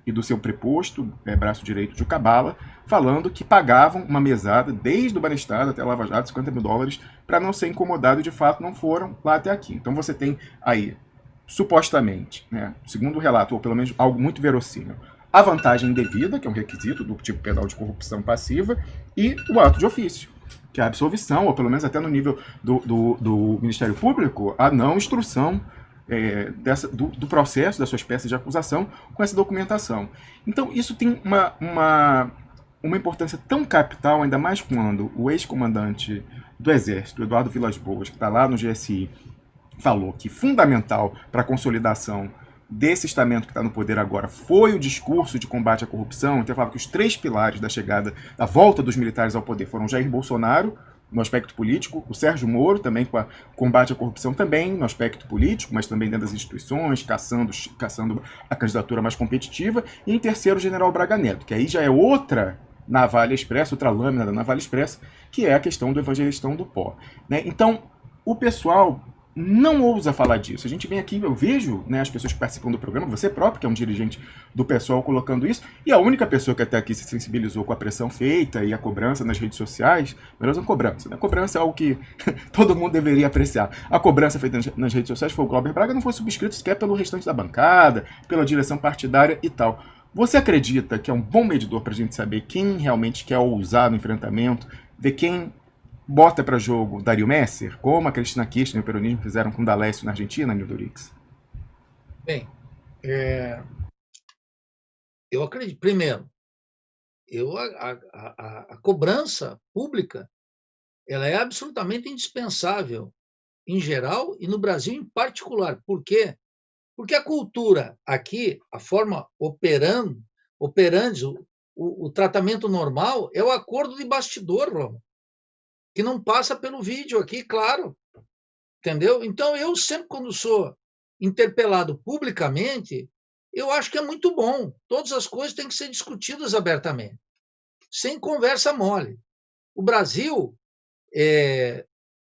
Speaker 1: e do seu preposto, braço direito de Cabala, falando que pagavam uma mesada, desde o Banestado até a Lava Jato, $50 mil, para não ser incomodado, e de fato não foram lá até aqui. Então você tem aí, supostamente, né, segundo o relato, ou pelo menos algo muito verossímil, a vantagem indevida, que é um requisito do tipo penal de corrupção passiva, e o ato de ofício, que é a absolvição, ou pelo menos até no nível do Ministério Público, a não instrução do processo, das suas peças de acusação, com essa documentação. Então, isso tem uma importância tão capital, ainda mais quando o ex-comandante do Exército, Eduardo Vilas Boas, que está lá no GSI, falou que fundamental para a consolidação desse estamento que está no poder agora foi o discurso de combate à corrupção. Então, eu falava que os 3 pilares da chegada, da volta dos militares ao poder foram Jair Bolsonaro, no aspecto político, o Sérgio Moro, também com o combate à corrupção, também no aspecto político, mas também dentro das instituições, caçando a candidatura mais competitiva, e em terceiro, o general Braga Neto, que aí já é outra navalha expressa, outra lâmina da navalha expressa, que é a questão do evangelistão do pó. Né? Então, o pessoal não ousa falar disso. A gente vem aqui, eu vejo, né, as pessoas que participam do programa, você próprio, que é um dirigente do PSOL, colocando isso, e a única pessoa que até aqui se sensibilizou com a pressão feita e a cobrança nas redes sociais, menos a cobrança, né? A cobrança é algo que todo mundo deveria apreciar. A cobrança feita nas redes sociais foi o Glauber Braga, não foi subscrito sequer pelo restante da bancada, pela direção partidária e tal. Você acredita que é um bom medidor para a gente saber quem realmente quer ousar no enfrentamento, ver quem bota para jogo Dario Messer, como a Cristina Kirchner e o peronismo fizeram com D'Alessio na Argentina, Nildo Rix?
Speaker 2: Bem, eu acredito, primeiro, a cobrança pública ela é absolutamente indispensável, em geral, e no Brasil em particular. Por quê? Porque a cultura aqui, a forma operandi, o tratamento normal é o acordo de bastidor, Roma, que não passa pelo vídeo aqui, claro, entendeu? Então, eu sempre, quando sou interpelado publicamente, eu acho que é muito bom. Todas as coisas têm que ser discutidas abertamente, sem conversa mole. O Brasil,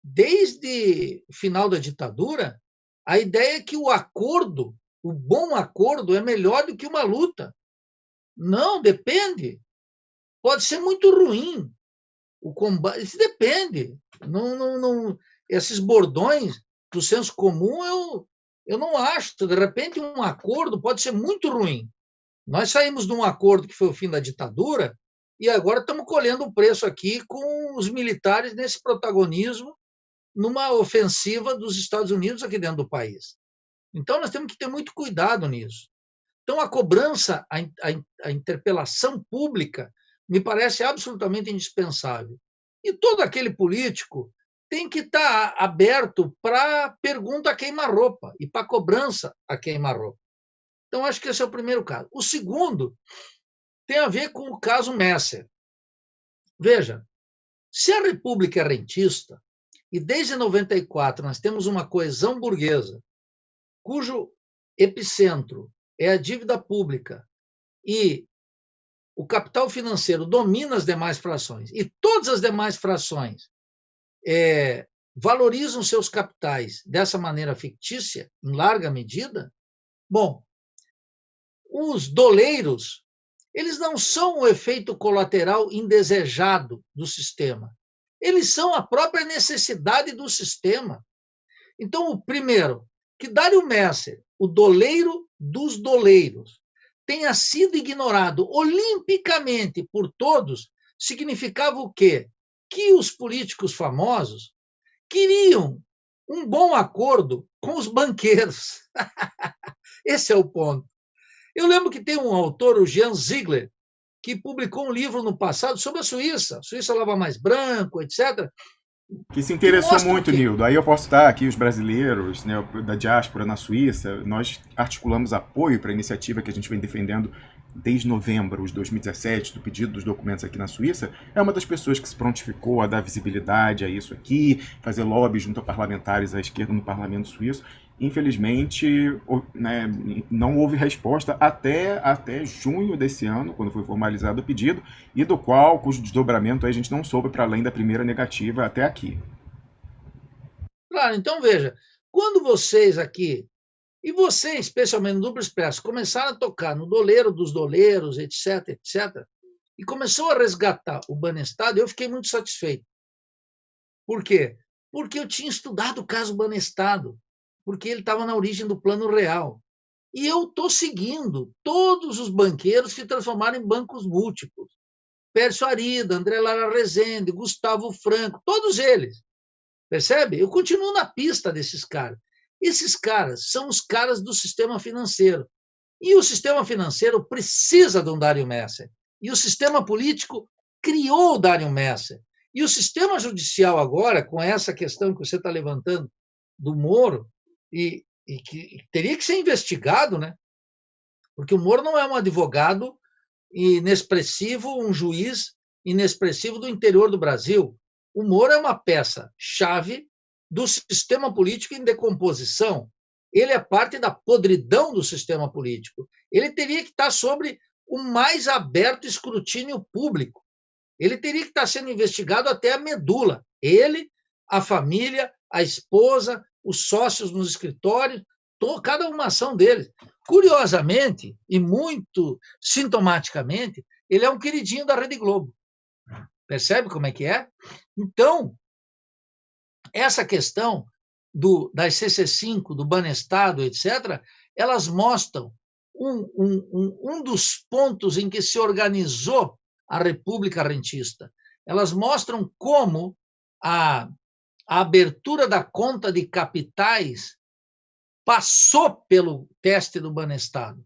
Speaker 2: desde o final da ditadura, a ideia é que o acordo, o bom acordo, é melhor do que uma luta. Não, depende. Pode ser muito ruim. O combate, isso depende. Esses bordões do senso comum, eu não acho. De repente, um acordo pode ser muito ruim. Nós saímos de um acordo que foi o fim da ditadura e agora estamos colhendo o preço aqui com os militares nesse protagonismo numa ofensiva dos Estados Unidos aqui dentro do país. Então, nós temos que ter muito cuidado nisso. Então, a cobrança, a interpelação pública, me parece absolutamente indispensável. E todo aquele político tem que estar aberto para pergunta a queima-roupa e para cobrança a queima-roupa. Então, acho que esse é o primeiro caso. O segundo tem a ver com o caso Messer. Veja, se a República é rentista, e desde 94 nós temos uma coesão burguesa, cujo epicentro é a dívida pública e o capital financeiro domina as demais frações, e todas as demais frações valorizam seus capitais dessa maneira fictícia, em larga medida, bom, os doleiros, eles não são o efeito colateral indesejado do sistema. Eles são a própria necessidade do sistema. Então, o primeiro, que Dario Messer, o doleiro dos doleiros, tenha sido ignorado olimpicamente por todos, significava o quê? Que os políticos famosos queriam um bom acordo com os banqueiros. Esse é o ponto. Eu lembro que tem um autor, o Jean Ziegler, que publicou um livro no passado sobre a Suíça lava mais branco, etc.
Speaker 1: Que se interessou muito, Nildo. Aí eu posso estar aqui, os brasileiros, né, da diáspora na Suíça, nós articulamos apoio para a iniciativa que a gente vem defendendo desde novembro de 2017, do pedido dos documentos aqui na Suíça. É uma das pessoas que se prontificou a dar visibilidade a isso aqui, fazer lobby junto a parlamentares à esquerda no parlamento suíço. Infelizmente, né, não houve resposta até junho desse ano, quando foi formalizado o pedido, e do qual, cujo desdobramento a gente não soube para além da primeira negativa até aqui.
Speaker 2: Claro, então veja, quando vocês aqui, e você, especialmente no Duplo Expresso, começaram a tocar no doleiro dos doleiros, etc., etc., e começou a resgatar o Banestado, eu fiquei muito satisfeito. Por quê? Porque eu tinha estudado o caso Banestado, porque ele estava na origem do Plano Real. E eu estou seguindo todos os banqueiros que se transformaram em bancos múltiplos. Pércio Arida, André Lara Rezende, Gustavo Franco, todos eles. Percebe? Eu continuo na pista desses caras. Esses caras são os caras do sistema financeiro. E o sistema financeiro precisa de um Dario Messer. E o sistema político criou o Dario Messer. E o sistema judicial agora, com essa questão que você está levantando do Moro, e que teria que ser investigado, né? Porque o Moro não é um advogado inexpressivo, um juiz inexpressivo do interior do Brasil. O Moro é uma peça-chave do sistema político em decomposição. Ele é parte da podridão do sistema político. Ele teria que estar sobre o mais aberto escrutínio público. Ele teria que estar sendo investigado até a medula. Ele, a família, a esposa, os sócios nos escritórios, cada uma ação deles. Curiosamente, e muito sintomaticamente, ele é um queridinho da Rede Globo. Percebe como é que é? Então, essa questão das CC5, do Banestado, etc., elas mostram um dos pontos em que se organizou a República Rentista. Elas mostram como a abertura da conta de capitais passou pelo teste do Banestado.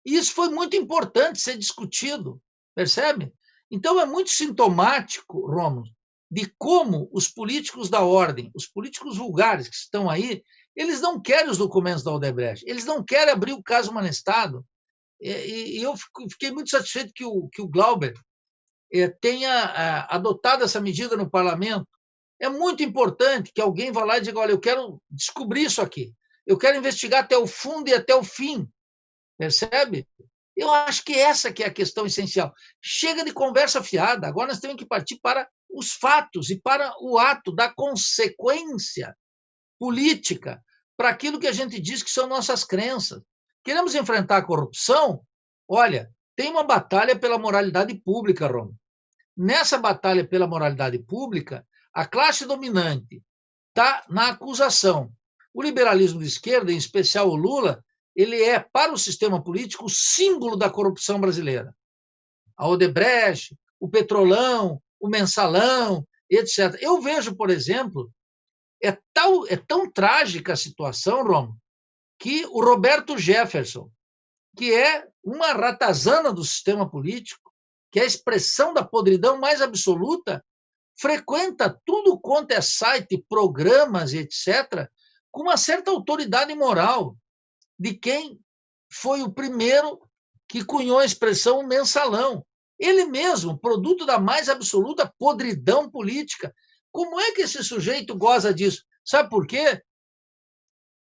Speaker 2: E isso foi muito importante ser discutido, percebe? Então, é muito sintomático, Rômulo, de como os políticos da ordem, os políticos vulgares que estão aí, eles não querem os documentos da Odebrecht, eles não querem abrir o caso Banestado. E eu fiquei muito satisfeito que o Glauber tenha adotado essa medida no parlamento. É muito importante que alguém vá lá e diga, olha, eu quero descobrir isso aqui, eu quero investigar até o fundo e até o fim, percebe? Eu acho que essa que é a questão essencial. Chega de conversa fiada, agora nós temos que partir para os fatos e para o ato da consequência política para aquilo que a gente diz que são nossas crenças. Queremos enfrentar a corrupção? Olha, tem uma batalha pela moralidade pública, Romo. Nessa batalha pela moralidade pública, a classe dominante está na acusação. O liberalismo de esquerda, em especial o Lula, ele é, para o sistema político, o símbolo da corrupção brasileira. A Odebrecht, o Petrolão, o Mensalão, etc. Eu vejo, por exemplo, é tão trágica a situação, Romo, que o Roberto Jefferson, que é uma ratazana do sistema político, que é a expressão da podridão mais absoluta, frequenta tudo quanto é site, programas, etc., com uma certa autoridade moral de quem foi o primeiro que cunhou a expressão mensalão. Ele mesmo, produto da mais absoluta podridão política. Como é que esse sujeito goza disso? Sabe por quê?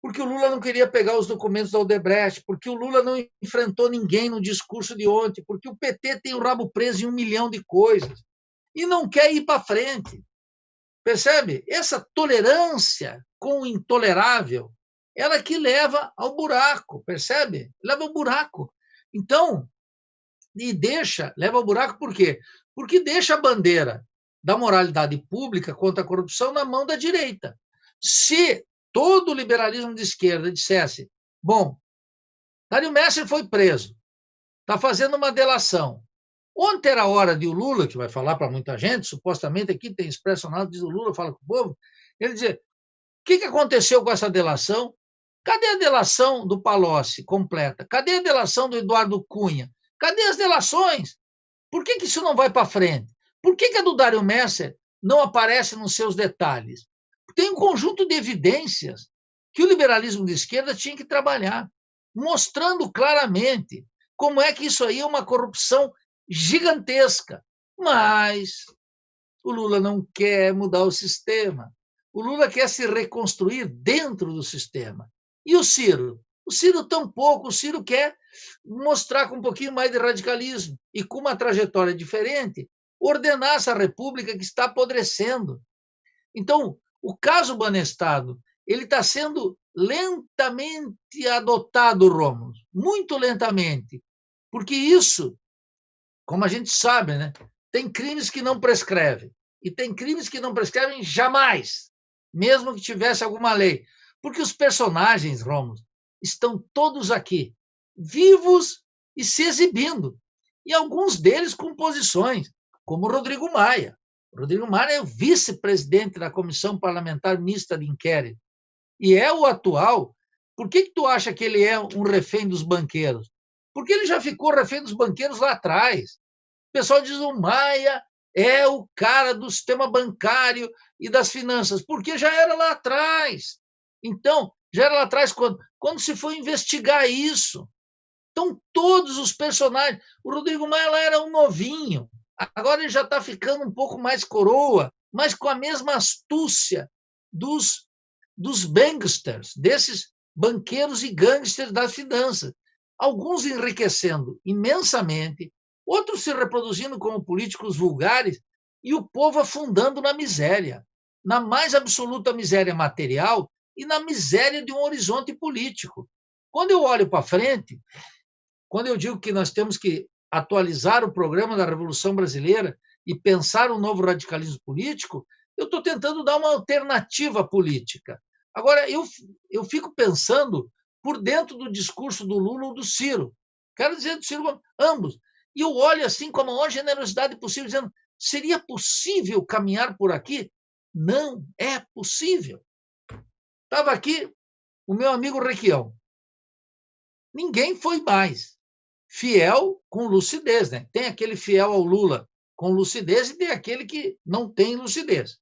Speaker 2: Porque o Lula não queria pegar os documentos da Odebrecht, porque o Lula não enfrentou ninguém no discurso de ontem, porque o PT tem o rabo preso em 1 milhão de coisas e não quer ir para frente. Percebe? Essa tolerância com o intolerável, ela que leva ao buraco, percebe? Leva ao buraco. Então, leva ao buraco por quê? Porque deixa a bandeira da moralidade pública contra a corrupção na mão da direita. Se todo o liberalismo de esquerda dissesse, bom, Dário Messer foi preso, está fazendo uma delação. Ontem era a hora de o Lula, que vai falar para muita gente, supostamente aqui tem Expresso Nacional, diz o Lula, fala com o povo, ele dizer, o que aconteceu com essa delação? Cadê a delação do Palocci completa? Cadê a delação do Eduardo Cunha? Cadê as delações? Por que isso não vai para frente? Por que a do Dário Messer não aparece nos seus detalhes? Tem um conjunto de evidências que o liberalismo de esquerda tinha que trabalhar, mostrando claramente como é que isso aí é uma corrupção gigantesca. Mas o Lula não quer mudar o sistema. O Lula quer se reconstruir dentro do sistema. E o Ciro? O Ciro tampouco. O Ciro quer mostrar com um pouquinho mais de radicalismo e com uma trajetória diferente, ordenar essa república que está apodrecendo. Então, o caso Banestado, ele está sendo lentamente adotado, Rômulo, muito lentamente, porque isso, como a gente sabe, né, tem crimes que não prescrevem, e tem crimes que não prescrevem jamais, mesmo que tivesse alguma lei, porque os personagens, Rômulo, estão todos aqui, vivos e se exibindo, e alguns deles com posições, como Rodrigo Maia. Rodrigo Maia é o vice-presidente da Comissão Parlamentar Mista de Inquérito, e é o atual. Por que tu acha que ele é um refém dos banqueiros? Porque ele já ficou refém dos banqueiros lá atrás. O pessoal diz que o Maia é o cara do sistema bancário e das finanças, porque já era lá atrás. Então, já era lá atrás quando se foi investigar isso. Então, todos os personagens... O Rodrigo Maia lá era um novinho, agora ele já está ficando um pouco mais coroa, mas com a mesma astúcia dos gangsters, desses banqueiros e gangsters das finanças. Alguns enriquecendo imensamente, outros se reproduzindo como políticos vulgares e o povo afundando na miséria, na mais absoluta miséria material e na miséria de um horizonte político. Quando eu olho para frente, quando eu digo que nós temos que atualizar o programa da Revolução Brasileira e pensar um novo radicalismo político, eu estou tentando dar uma alternativa política. Agora, eu fico pensando por dentro do discurso do Lula ou do Ciro. Quero dizer do Ciro, ambos. E eu olho assim com a maior generosidade possível, dizendo, seria possível caminhar por aqui? Não é possível. Estava aqui o meu amigo Requião. Ninguém foi mais fiel com lucidez, né? Tem aquele fiel ao Lula com lucidez e tem aquele que não tem lucidez.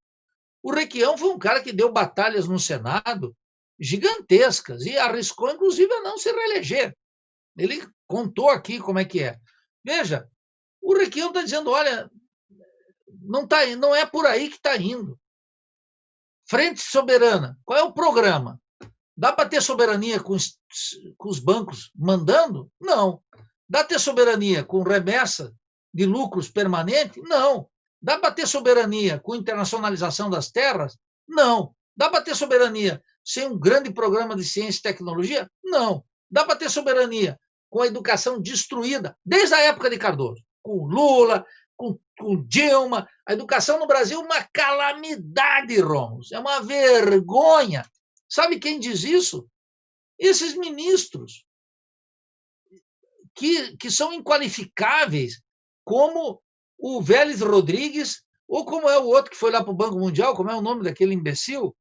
Speaker 2: O Requião foi um cara que deu batalhas no Senado gigantescas e arriscou, inclusive, a não se reeleger. Ele contou aqui como é que é. Veja, o Requião está dizendo, olha, não é por aí que está indo. Frente soberana, qual é o programa? Dá para ter soberania com os bancos mandando? Não. Dá para ter soberania com remessa de lucros permanente? Não. Dá para ter soberania com internacionalização das terras? Não. Dá para ter soberania sem um grande programa de ciência e tecnologia? Não. Dá para ter soberania com a educação destruída, desde a época de Cardoso, com Lula, com Dilma. A educação no Brasil é uma calamidade, Rômulo. É uma vergonha. Sabe quem diz isso? Esses ministros que são inqualificáveis, como o Vélez Rodrigues, ou como é o outro que foi lá para o Banco Mundial, como é o nome daquele imbecil?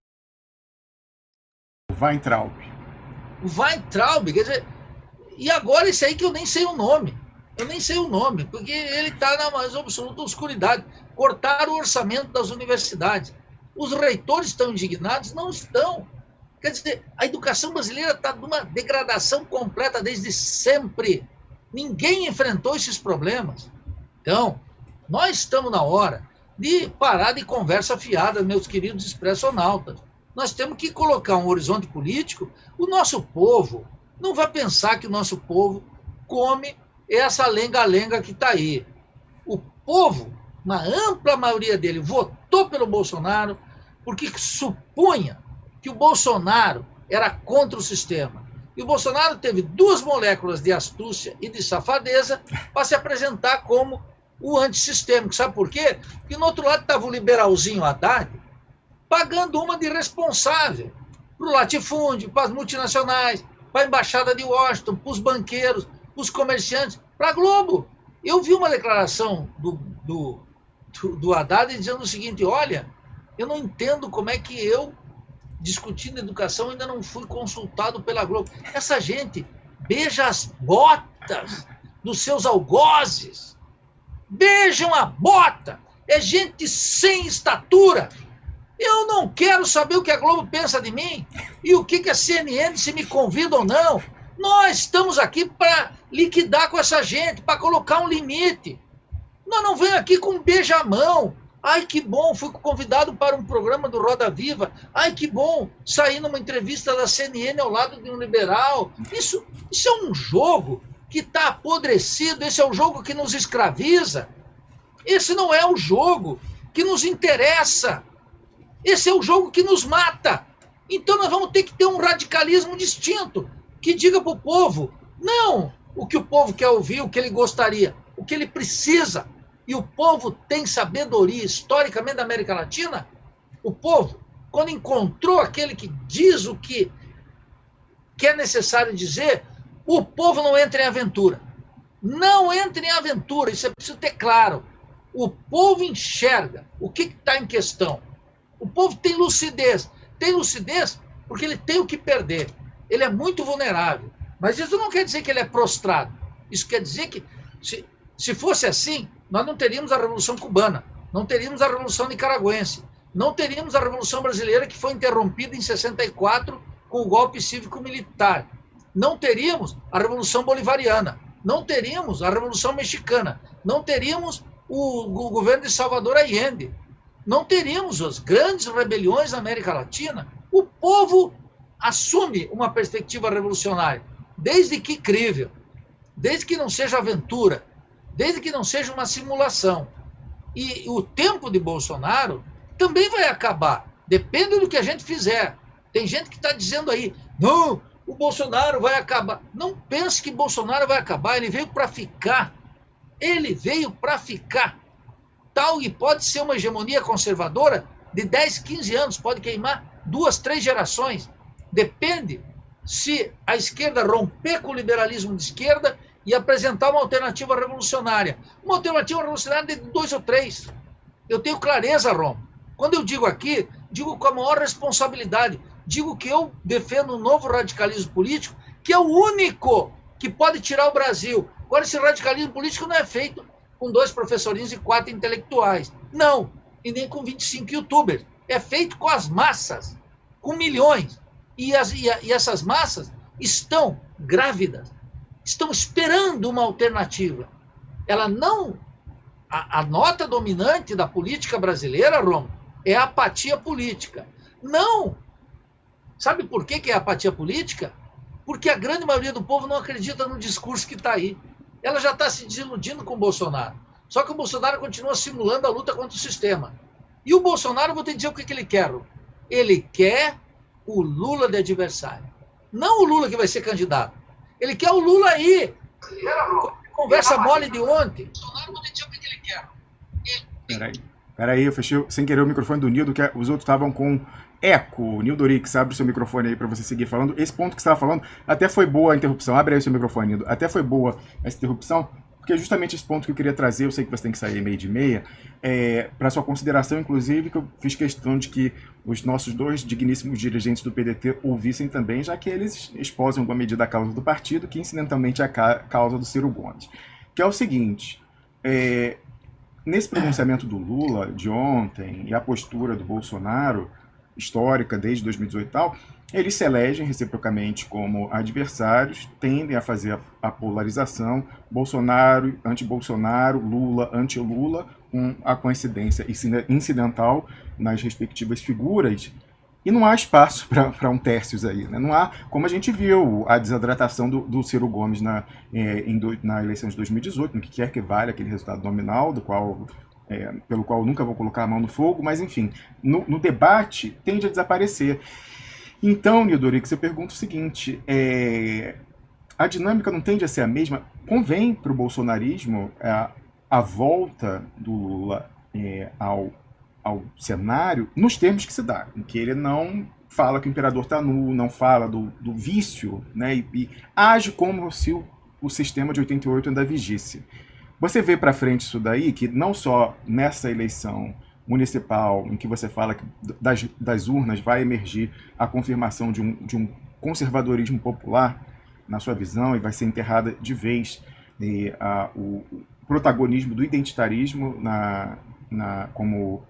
Speaker 1: Weintraub.
Speaker 2: O Weintraub, quer dizer, e agora esse aí que eu nem sei o nome. Eu nem sei o nome, porque ele está na mais absoluta obscuridade. Cortaram o orçamento das universidades. Os reitores estão indignados? Não estão. Quer dizer, a educação brasileira está numa degradação completa desde sempre. Ninguém enfrentou esses problemas. Então, nós estamos na hora de parar de conversa fiada, meus queridos expressionautas. Nós temos que colocar um horizonte político. O nosso povo não vai pensar que o nosso povo come essa lenga-lenga que está aí. O povo, na ampla maioria dele, votou pelo Bolsonaro porque supunha que o Bolsonaro era contra o sistema. E o Bolsonaro teve 2 moléculas de astúcia e de safadeza para se apresentar como o antissistêmico. Sabe por quê? Porque no outro lado estava o liberalzinho Haddad pagando uma de responsável para o latifúndio, para as multinacionais, para a Embaixada de Washington, para os banqueiros, para os comerciantes, para a Globo. Eu vi uma declaração do Haddad dizendo o seguinte, olha, eu não entendo como é que eu, discutindo educação, ainda não fui consultado pela Globo. Essa gente beija as botas dos seus algozes. Beijam a bota. É gente sem estatura. Eu não quero saber o que a Globo pensa de mim e o que a CNN, se me convida ou não. Nós estamos aqui para liquidar com essa gente, para colocar um limite. Nós não vem aqui com um beijamão. Ai, que bom, fui convidado para um programa do Roda Viva. Ai, que bom, sair numa entrevista da CNN ao lado de um liberal. Isso é um jogo que está apodrecido, esse é o jogo que nos escraviza. Esse não é o jogo que nos interessa. Esse é o jogo que nos mata. Então nós vamos ter que ter um radicalismo distinto, que diga para o povo, não o que o povo quer ouvir, o que ele gostaria, o que ele precisa. E o povo tem sabedoria historicamente da América Latina. O povo, quando encontrou aquele que diz o que é necessário dizer, o povo não entra em aventura. Não entra em aventura, isso é preciso ter claro. O povo enxerga o que está em questão. O povo tem lucidez. Tem lucidez porque ele tem o que perder. Ele é muito vulnerável. Mas isso não quer dizer que ele é prostrado. Isso quer dizer que, se fosse assim, nós não teríamos a Revolução Cubana, não teríamos a Revolução Nicaragüense, não teríamos a Revolução Brasileira, que foi interrompida em 64 com o golpe cívico-militar. Não teríamos a Revolução Bolivariana, não teríamos a Revolução Mexicana, não teríamos o governo de Salvador Allende, não teríamos as grandes rebeliões na América Latina. O povo assume uma perspectiva revolucionária, desde que crível, desde que não seja aventura, desde que não seja uma simulação. E o tempo de Bolsonaro também vai acabar, depende do que a gente fizer. Tem gente que está dizendo aí, não, o Bolsonaro vai acabar. Não pense que Bolsonaro vai acabar, ele veio para ficar. Ele veio para ficar. Tal e pode ser uma hegemonia conservadora de 10, 15 anos, pode queimar 2, 3 gerações. Depende se a esquerda romper com o liberalismo de esquerda e apresentar uma alternativa revolucionária. Uma alternativa revolucionária de 2 ou 3. Eu tenho clareza, Rom. Quando eu digo aqui, digo com a maior responsabilidade. Digo que eu defendo um novo radicalismo político, que é o único que pode tirar o Brasil. Agora, esse radicalismo político não é feito com 2 professorinhos e 4 intelectuais. Não, e nem com 25 youtubers. É feito com as massas, com milhões. E essas massas estão grávidas, estão esperando uma alternativa. Ela não... A nota dominante da política brasileira, Rom, é a apatia política. Não! Sabe por que é apatia política? Porque a grande maioria do povo não acredita no discurso que está aí. Ela já está se desiludindo com o Bolsonaro. Só que o Bolsonaro continua simulando a luta contra o sistema. E o Bolsonaro, vou te dizer o que ele quer. Ele quer o Lula de adversário. Não o Lula que vai ser candidato. Ele quer o Lula aí. Conversa mole de ontem. Bolsonaro, vou te dizer o que ele quer.
Speaker 1: Peraí, eu fechei sem querer o microfone do Nildo, que os outros estavam com eco. Nildo Orix, abre o seu microfone aí para você seguir falando. Esse ponto que você estava falando, até foi boa a interrupção. Abre aí o seu microfone, Nildo. Até foi boa essa interrupção, porque é justamente esse ponto que eu queria trazer. Eu sei que você tem que sair meio de meia, para sua consideração, inclusive, que eu fiz questão de que os nossos 2 digníssimos dirigentes do PDT ouvissem também, já que eles esposam em alguma medida a causa do partido, que incidentalmente é a causa do Ciro Gomes. Que é o seguinte, nesse pronunciamento do Lula de ontem e a postura do Bolsonaro, histórica desde 2018 e tal, eles se elegem reciprocamente como adversários, tendem a fazer a polarização, Bolsonaro, anti-Bolsonaro, Lula, anti-Lula, com a coincidência incidental nas respectivas figuras, e não há espaço para um Tércios aí, né? Não há, como a gente viu, a desidratação do Ciro Gomes na eleição de 2018, no que quer que valha aquele resultado nominal, pelo qual eu nunca vou colocar a mão no fogo, mas enfim, no debate tende a desaparecer. Então, Nildo Orix, eu pergunto o seguinte, a dinâmica não tende a ser a mesma? Convém para o bolsonarismo a volta do Lula ao cenário nos termos que se dá, em que ele não fala que o imperador está nu, não fala do vício, né, e age como se o sistema de 88 ainda vigisse. Você vê para frente isso daí, que não só nessa eleição municipal, em que você fala que das urnas vai emergir a confirmação de um conservadorismo popular, na sua visão, e vai ser enterrada de vez o protagonismo do identitarismo como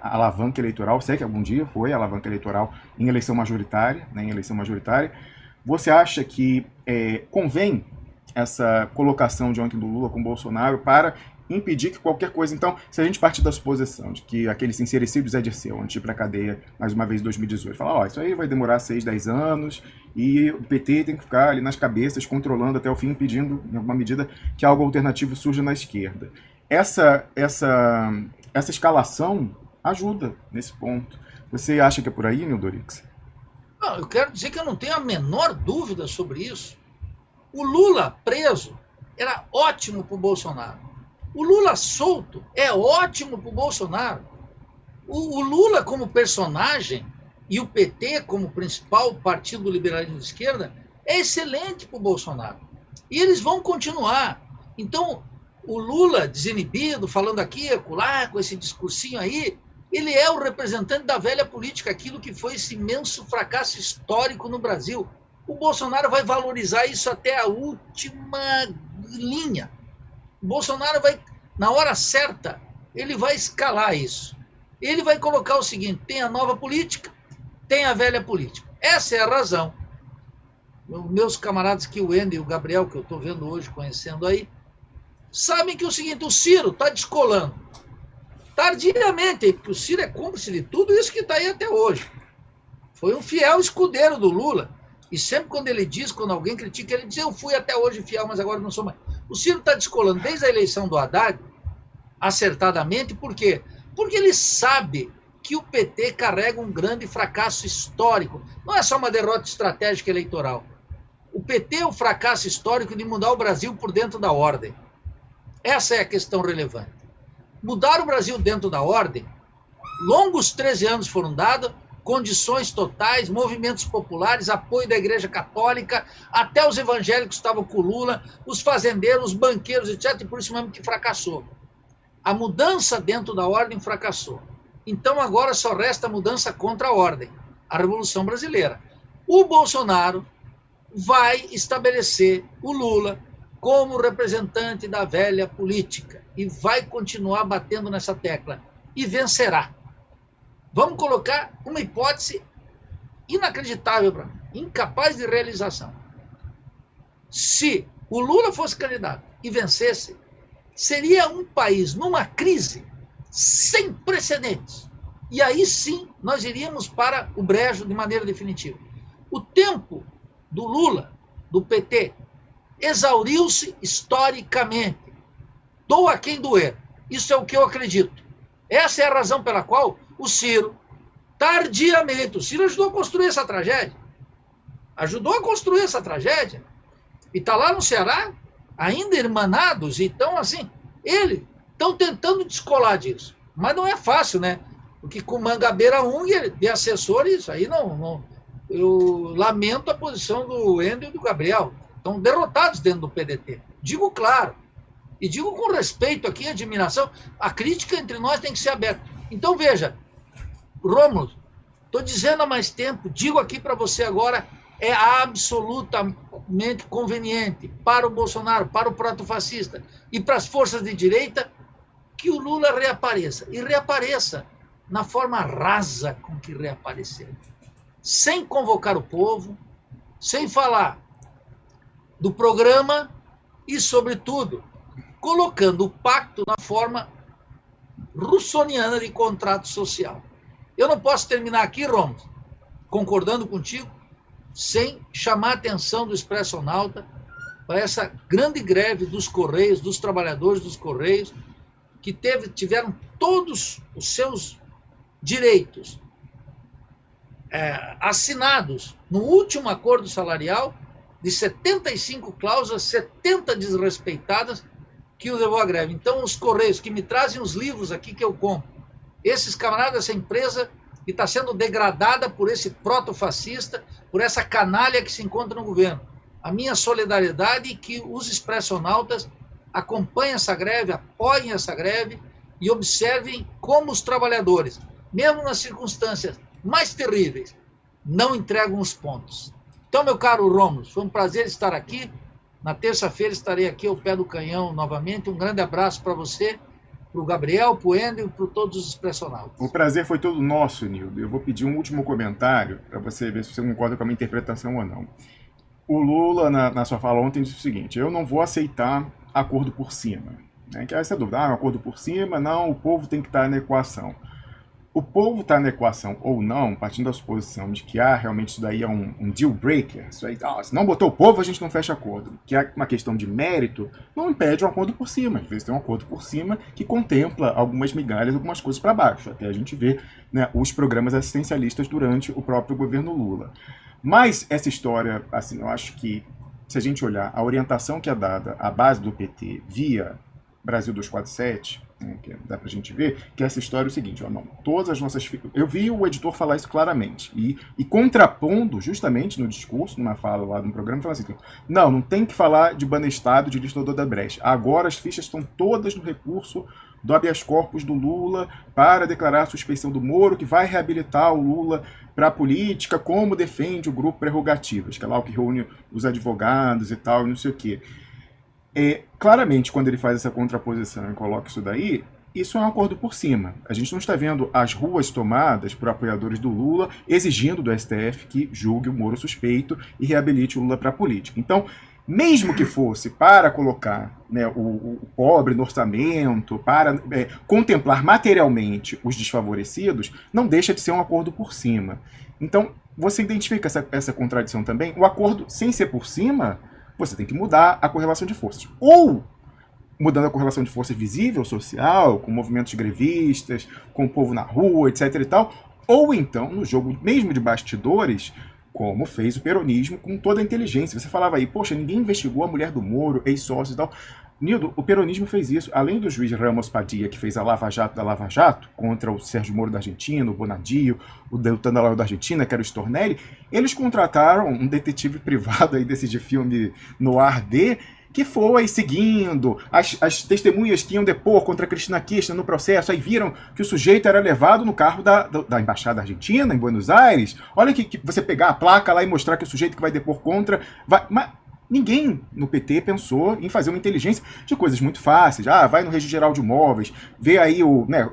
Speaker 1: alavanca eleitoral, sei que algum dia foi alavanca eleitoral em eleição majoritária, né, Você acha que convém essa colocação de ontem do Lula com o Bolsonaro para impedir que qualquer coisa... Então, se a gente partir da suposição de que aquele sincericídio Zé Dirceu, antes de ir para a cadeia, mais uma vez em 2018, fala, isso aí vai demorar 6, 10 anos e o PT tem que ficar ali nas cabeças, controlando até o fim, impedindo, em alguma medida, que algo alternativo surja na esquerda. Essa escalação ajuda nesse ponto. Você acha que é por aí, Nildo Orix?
Speaker 2: Não, eu quero dizer que eu não tenho a menor dúvida sobre isso. O Lula preso era ótimo para o Bolsonaro. O Lula solto é ótimo para o Bolsonaro. O Lula como personagem e o PT como principal partido do liberalismo de esquerda é excelente para o Bolsonaro. E eles vão continuar. Então, o Lula desinibido, falando aqui, acolá, com esse discursinho aí, ele é o representante da velha política, aquilo que foi esse imenso fracasso histórico no Brasil. O Bolsonaro vai valorizar isso até a última linha. O Bolsonaro vai, na hora certa, ele vai escalar isso. Ele vai colocar o seguinte, tem a nova política, tem a velha política. Essa é a razão. Meus camaradas aqui, o Ender e o Gabriel, que eu estou vendo hoje, conhecendo aí, sabem que é o seguinte, o Ciro está descolando. Tardiamente, porque o Ciro é cúmplice de tudo isso que está aí até hoje. Foi um fiel escudeiro do Lula. E sempre quando ele diz, quando alguém critica, ele diz, eu fui até hoje fiel, mas agora não sou mais. O Ciro está descolando desde a eleição do Haddad, acertadamente, por quê? Porque ele sabe que o PT carrega um grande fracasso histórico. Não é só uma derrota estratégica eleitoral. O PT é o fracasso histórico de mudar o Brasil por dentro da ordem. Essa é a questão relevante. Mudar o Brasil dentro da ordem, longos 13 anos foram dados, condições totais, movimentos populares, apoio da Igreja Católica, até os evangélicos estavam com Lula, os fazendeiros, os banqueiros, etc., e por isso mesmo que fracassou. A mudança dentro da ordem fracassou. Então agora só resta a mudança contra a ordem, a Revolução Brasileira. O Bolsonaro vai estabelecer o Lula como representante da velha política e vai continuar batendo nessa tecla e vencerá. Vamos colocar uma hipótese inacreditável para mim, incapaz de realização. Se o Lula fosse candidato e vencesse, seria um país numa crise sem precedentes. E aí sim nós iríamos para o brejo de maneira definitiva. O tempo do Lula, do PT, exauriu-se historicamente. Doa a quem doer. Isso é o que eu acredito. Essa é a razão pela qual o Ciro, tardiamente, o Ciro ajudou a construir essa tragédia. Ajudou a construir essa tragédia. E está lá no Ceará, ainda irmanados, então assim, eles estão tentando descolar disso. Mas não é fácil, né? Porque com Mangabeira Unger, de assessor, isso aí não. Eu lamento a posição do Wendel e do Gabriel. Estão derrotados dentro do PDT. Digo claro. E digo com respeito aqui, admiração. A crítica entre nós tem que ser aberta. Então, veja, Rômulo, estou dizendo há mais tempo, digo aqui para você agora, é absolutamente conveniente para o Bolsonaro, para o protofascista e para as forças de direita que o Lula reapareça. E reapareça na forma rasa com que reapareceu. Sem convocar o povo, sem falar do programa e, sobretudo, colocando o pacto na forma russoniana de contrato social. Eu não posso terminar aqui, Romulo, concordando contigo, sem chamar a atenção do Expressionauta para essa grande greve dos Correios, dos trabalhadores dos Correios, que tiveram todos os seus direitos assinados no último acordo salarial, de 75 cláusulas, 70 desrespeitadas, que o levou à greve. Então, os Correios que me trazem os livros aqui que eu compro, esses camaradas, essa empresa que está sendo degradada por esse protofascista, por essa canalha que se encontra no governo. A minha solidariedade e que os expressionautas acompanhem essa greve, apoiem essa greve e observem como os trabalhadores, mesmo nas circunstâncias mais terríveis, não entregam os pontos. Então, meu caro Rômulo, foi um prazer estar aqui. Na terça-feira estarei aqui ao pé do canhão novamente. Um grande abraço para você, para o Gabriel, para o Wendel e para todos os expressionautas.
Speaker 1: O prazer foi todo nosso, Nildo. Eu vou pedir um último comentário para você ver se você concorda com a minha interpretação ou não. O Lula, na sua fala ontem, disse o seguinte: eu não vou aceitar acordo por cima. Que é essa dúvida. Um acordo por cima, não, o povo tem que estar na equação. O povo está na equação ou não, partindo da suposição de que realmente isso daí é um deal breaker, isso aí, se não botou o povo, a gente não fecha acordo, que é uma questão de mérito, não impede um acordo por cima. Às vezes tem um acordo por cima que contempla algumas migalhas, algumas coisas para baixo, até a gente ver, né, os programas assistencialistas durante o próprio governo Lula. Mas essa história, assim, eu acho que, se a gente olhar a orientação que é dada à base do PT via Brasil 247, que dá pra gente ver, que essa história é o seguinte: não, todas as nossas... Eu vi o editor falar isso claramente, e contrapondo justamente no discurso, numa fala lá no programa, falando assim: não tem que falar de Banestado, de listador da Brecht. Agora as fichas estão todas no recurso do habeas corpus do Lula para declarar a suspeição do Moro, que vai reabilitar o Lula para a política, como defende o grupo Prerrogativas, que é lá o que reúne os advogados e tal, e não sei o quê. Claramente, quando ele faz essa contraposição e coloca isso daí, isso é um acordo por cima. A gente não está vendo as ruas tomadas por apoiadores do Lula exigindo do STF que julgue o Moro suspeito e reabilite o Lula para a política. Então, mesmo que fosse para colocar, né, o pobre no orçamento, para contemplar materialmente os desfavorecidos, não deixa de ser um acordo por cima. Então, você identifica essa contradição também? O acordo, sem ser por cima, você tem que mudar a correlação de forças. Ou mudando a correlação de força visível, social, com movimentos grevistas, com o povo na rua, etc. e tal, ou então no jogo mesmo de bastidores, como fez o peronismo com toda a inteligência. Você falava aí, poxa, ninguém investigou a mulher do Moro, ex-sócios e tal. Nildo, o peronismo fez isso. Além do juiz Ramos Padilla, que fez a Lava Jato da Lava Jato, contra o Sérgio Moro da Argentina, o Bonadio, o Deltan Dallagnol da Argentina, que era o Stornelli, eles contrataram um detetive privado aí desse de filme Noir D, que foi seguindo as testemunhas que iam depor contra a Cristina Kirchner no processo, aí viram que o sujeito era levado no carro da Embaixada Argentina, em Buenos Aires. Olha que você pegar a placa lá e mostrar que o sujeito que vai depor contra... Mas ninguém no PT pensou em fazer uma inteligência de coisas muito fáceis. Vai no Registro Geral de Imóveis, vê aí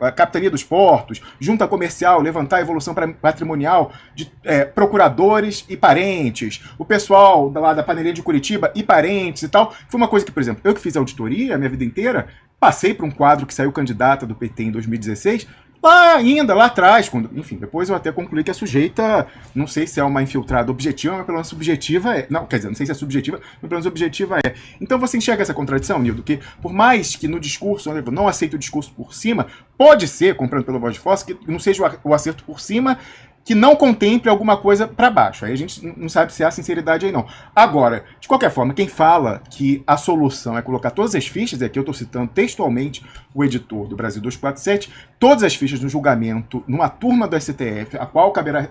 Speaker 1: a Capitania dos Portos, Junta Comercial, levantar a evolução patrimonial de procuradores e parentes, o pessoal lá da Panelinha de Curitiba e parentes e tal. Foi uma coisa que, por exemplo, eu que fiz auditoria a minha vida inteira, passei por um quadro que saiu candidata do PT em 2016, lá atrás, enfim, depois eu até concluí que a sujeita, não sei se é uma infiltrada objetiva, mas pelo menos subjetiva é. Não, quer dizer, não sei se é subjetiva, mas pelo menos objetiva é. Então você enxerga essa contradição, Nildo, que por mais que no discurso, eu não aceite o discurso por cima, pode ser, comprando pelo Voz de Fossa, que não seja o acerto por cima, que não contemple alguma coisa para baixo. Aí a gente não sabe se há sinceridade aí não. Agora, de qualquer forma, quem fala que a solução é colocar todas as fichas, aqui eu estou citando textualmente o editor do Brasil 247, todas as fichas no julgamento, numa turma do STF,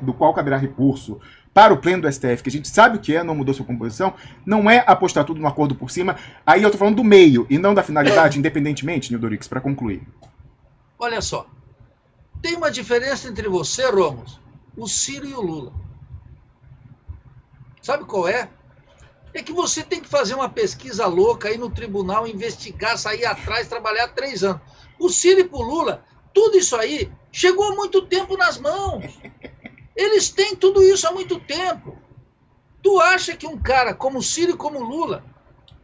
Speaker 1: do qual caberá recurso para o pleno do STF, que a gente sabe o que é, não mudou sua composição, não é apostar tudo no acordo por cima. Aí eu estou falando do meio e não da finalidade, independentemente, Nildo Orix, para concluir.
Speaker 2: Olha só, tem uma diferença entre você, Ramos, o Ciro e o Lula. Sabe qual é? É que você tem que fazer uma pesquisa louca aí no tribunal, investigar, sair atrás, trabalhar 3 anos. O Ciro e o Lula, tudo isso aí chegou há muito tempo nas mãos. Eles têm tudo isso há muito tempo. Tu acha que um cara como o Ciro e como o Lula,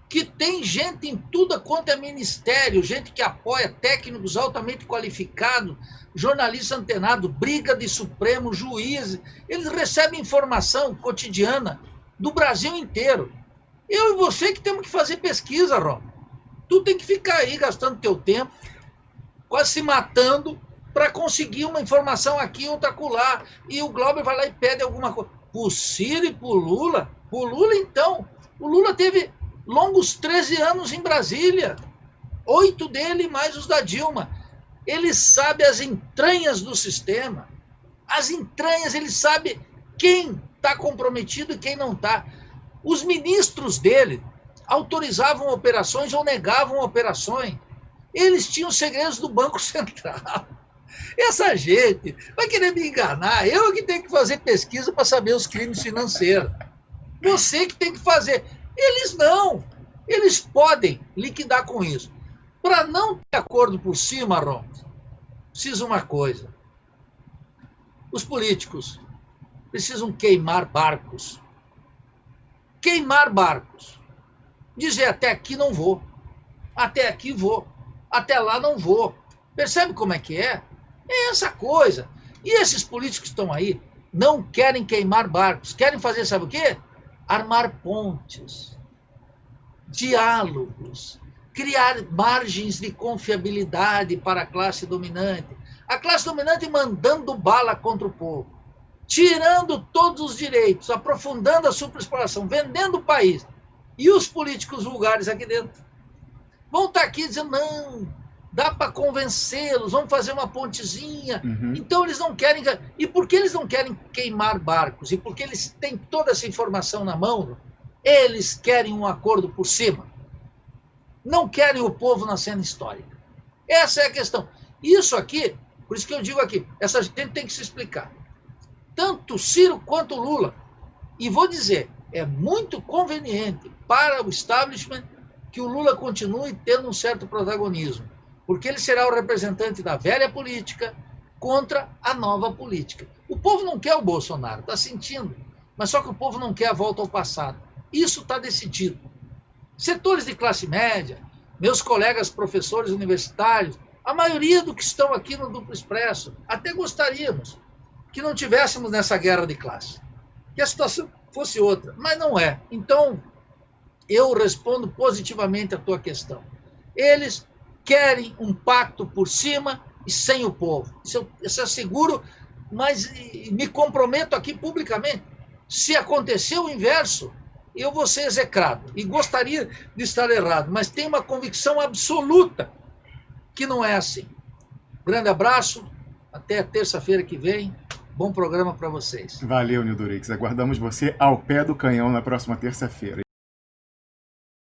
Speaker 2: que tem gente em tudo quanto é ministério, gente que apoia, técnicos altamente qualificados, jornalista antenado, briga de Supremo, juízes, eles recebem informação cotidiana do Brasil inteiro. Eu e você que temos que fazer pesquisa, Ron. Tu tem que ficar aí gastando teu tempo, quase se matando, para conseguir uma informação aqui, outra acolá. E o Glauber vai lá e pede alguma coisa. Pro Ciro e pro Lula? O Lula, então. O Lula teve longos 13 anos em Brasília. 8 dele mais os da Dilma. Ele sabe as entranhas do sistema. As entranhas, ele sabe quem está comprometido e quem não está. Os ministros dele autorizavam operações ou negavam operações. Eles tinham segredos do Banco Central. Essa gente vai querer me enganar. Eu que tenho que fazer pesquisa para saber os crimes financeiros. Você que tem que fazer. Eles não. Eles podem liquidar com isso. Para não ter acordo por cima, Ron, precisa uma coisa. Os políticos precisam queimar barcos. Queimar barcos. Dizer, até aqui não vou. Até aqui vou. Até lá não vou. Percebe como é que é? É essa coisa. E esses políticos que estão aí não querem queimar barcos. Querem fazer, sabe o quê? Armar pontes. Diálogos. Criar margens de confiabilidade para a classe dominante. A classe dominante mandando bala contra o povo. Tirando todos os direitos, aprofundando a superexploração, vendendo o país. E os políticos vulgares aqui dentro vão estar aqui dizendo, não, dá para convencê-los, vamos fazer uma pontezinha.
Speaker 1: Uhum.
Speaker 2: Então eles não querem... E por que eles não querem queimar barcos? E porque eles têm toda essa informação na mão, eles querem um acordo por cima. Não querem o povo na cena histórica. Essa é a questão. Isso aqui, por isso que eu digo aqui, essa gente tem que se explicar. Tanto o Ciro quanto o Lula. E vou dizer, é muito conveniente para o establishment que o Lula continue tendo um certo protagonismo, porque ele será o representante da velha política contra a nova política. O povo não quer o Bolsonaro, está sentindo, mas só que o povo não quer a volta ao passado. Isso está decidido. Setores de classe média, meus colegas professores universitários, a maioria do que estão aqui no Duplo Expresso, até gostaríamos que não tivéssemos nessa guerra de classe, que a situação fosse outra, mas não é. Então, eu respondo positivamente a tua questão. Eles querem um pacto por cima e sem o povo. Isso eu asseguro, mas me comprometo aqui publicamente. Se acontecer o inverso, eu vou ser execrado. E gostaria de estar errado, mas tenho uma convicção absoluta que não é assim. Grande abraço, até terça-feira que vem. Bom programa para vocês.
Speaker 1: Valeu, Nildo Rix. Aguardamos você ao pé do canhão na próxima terça-feira.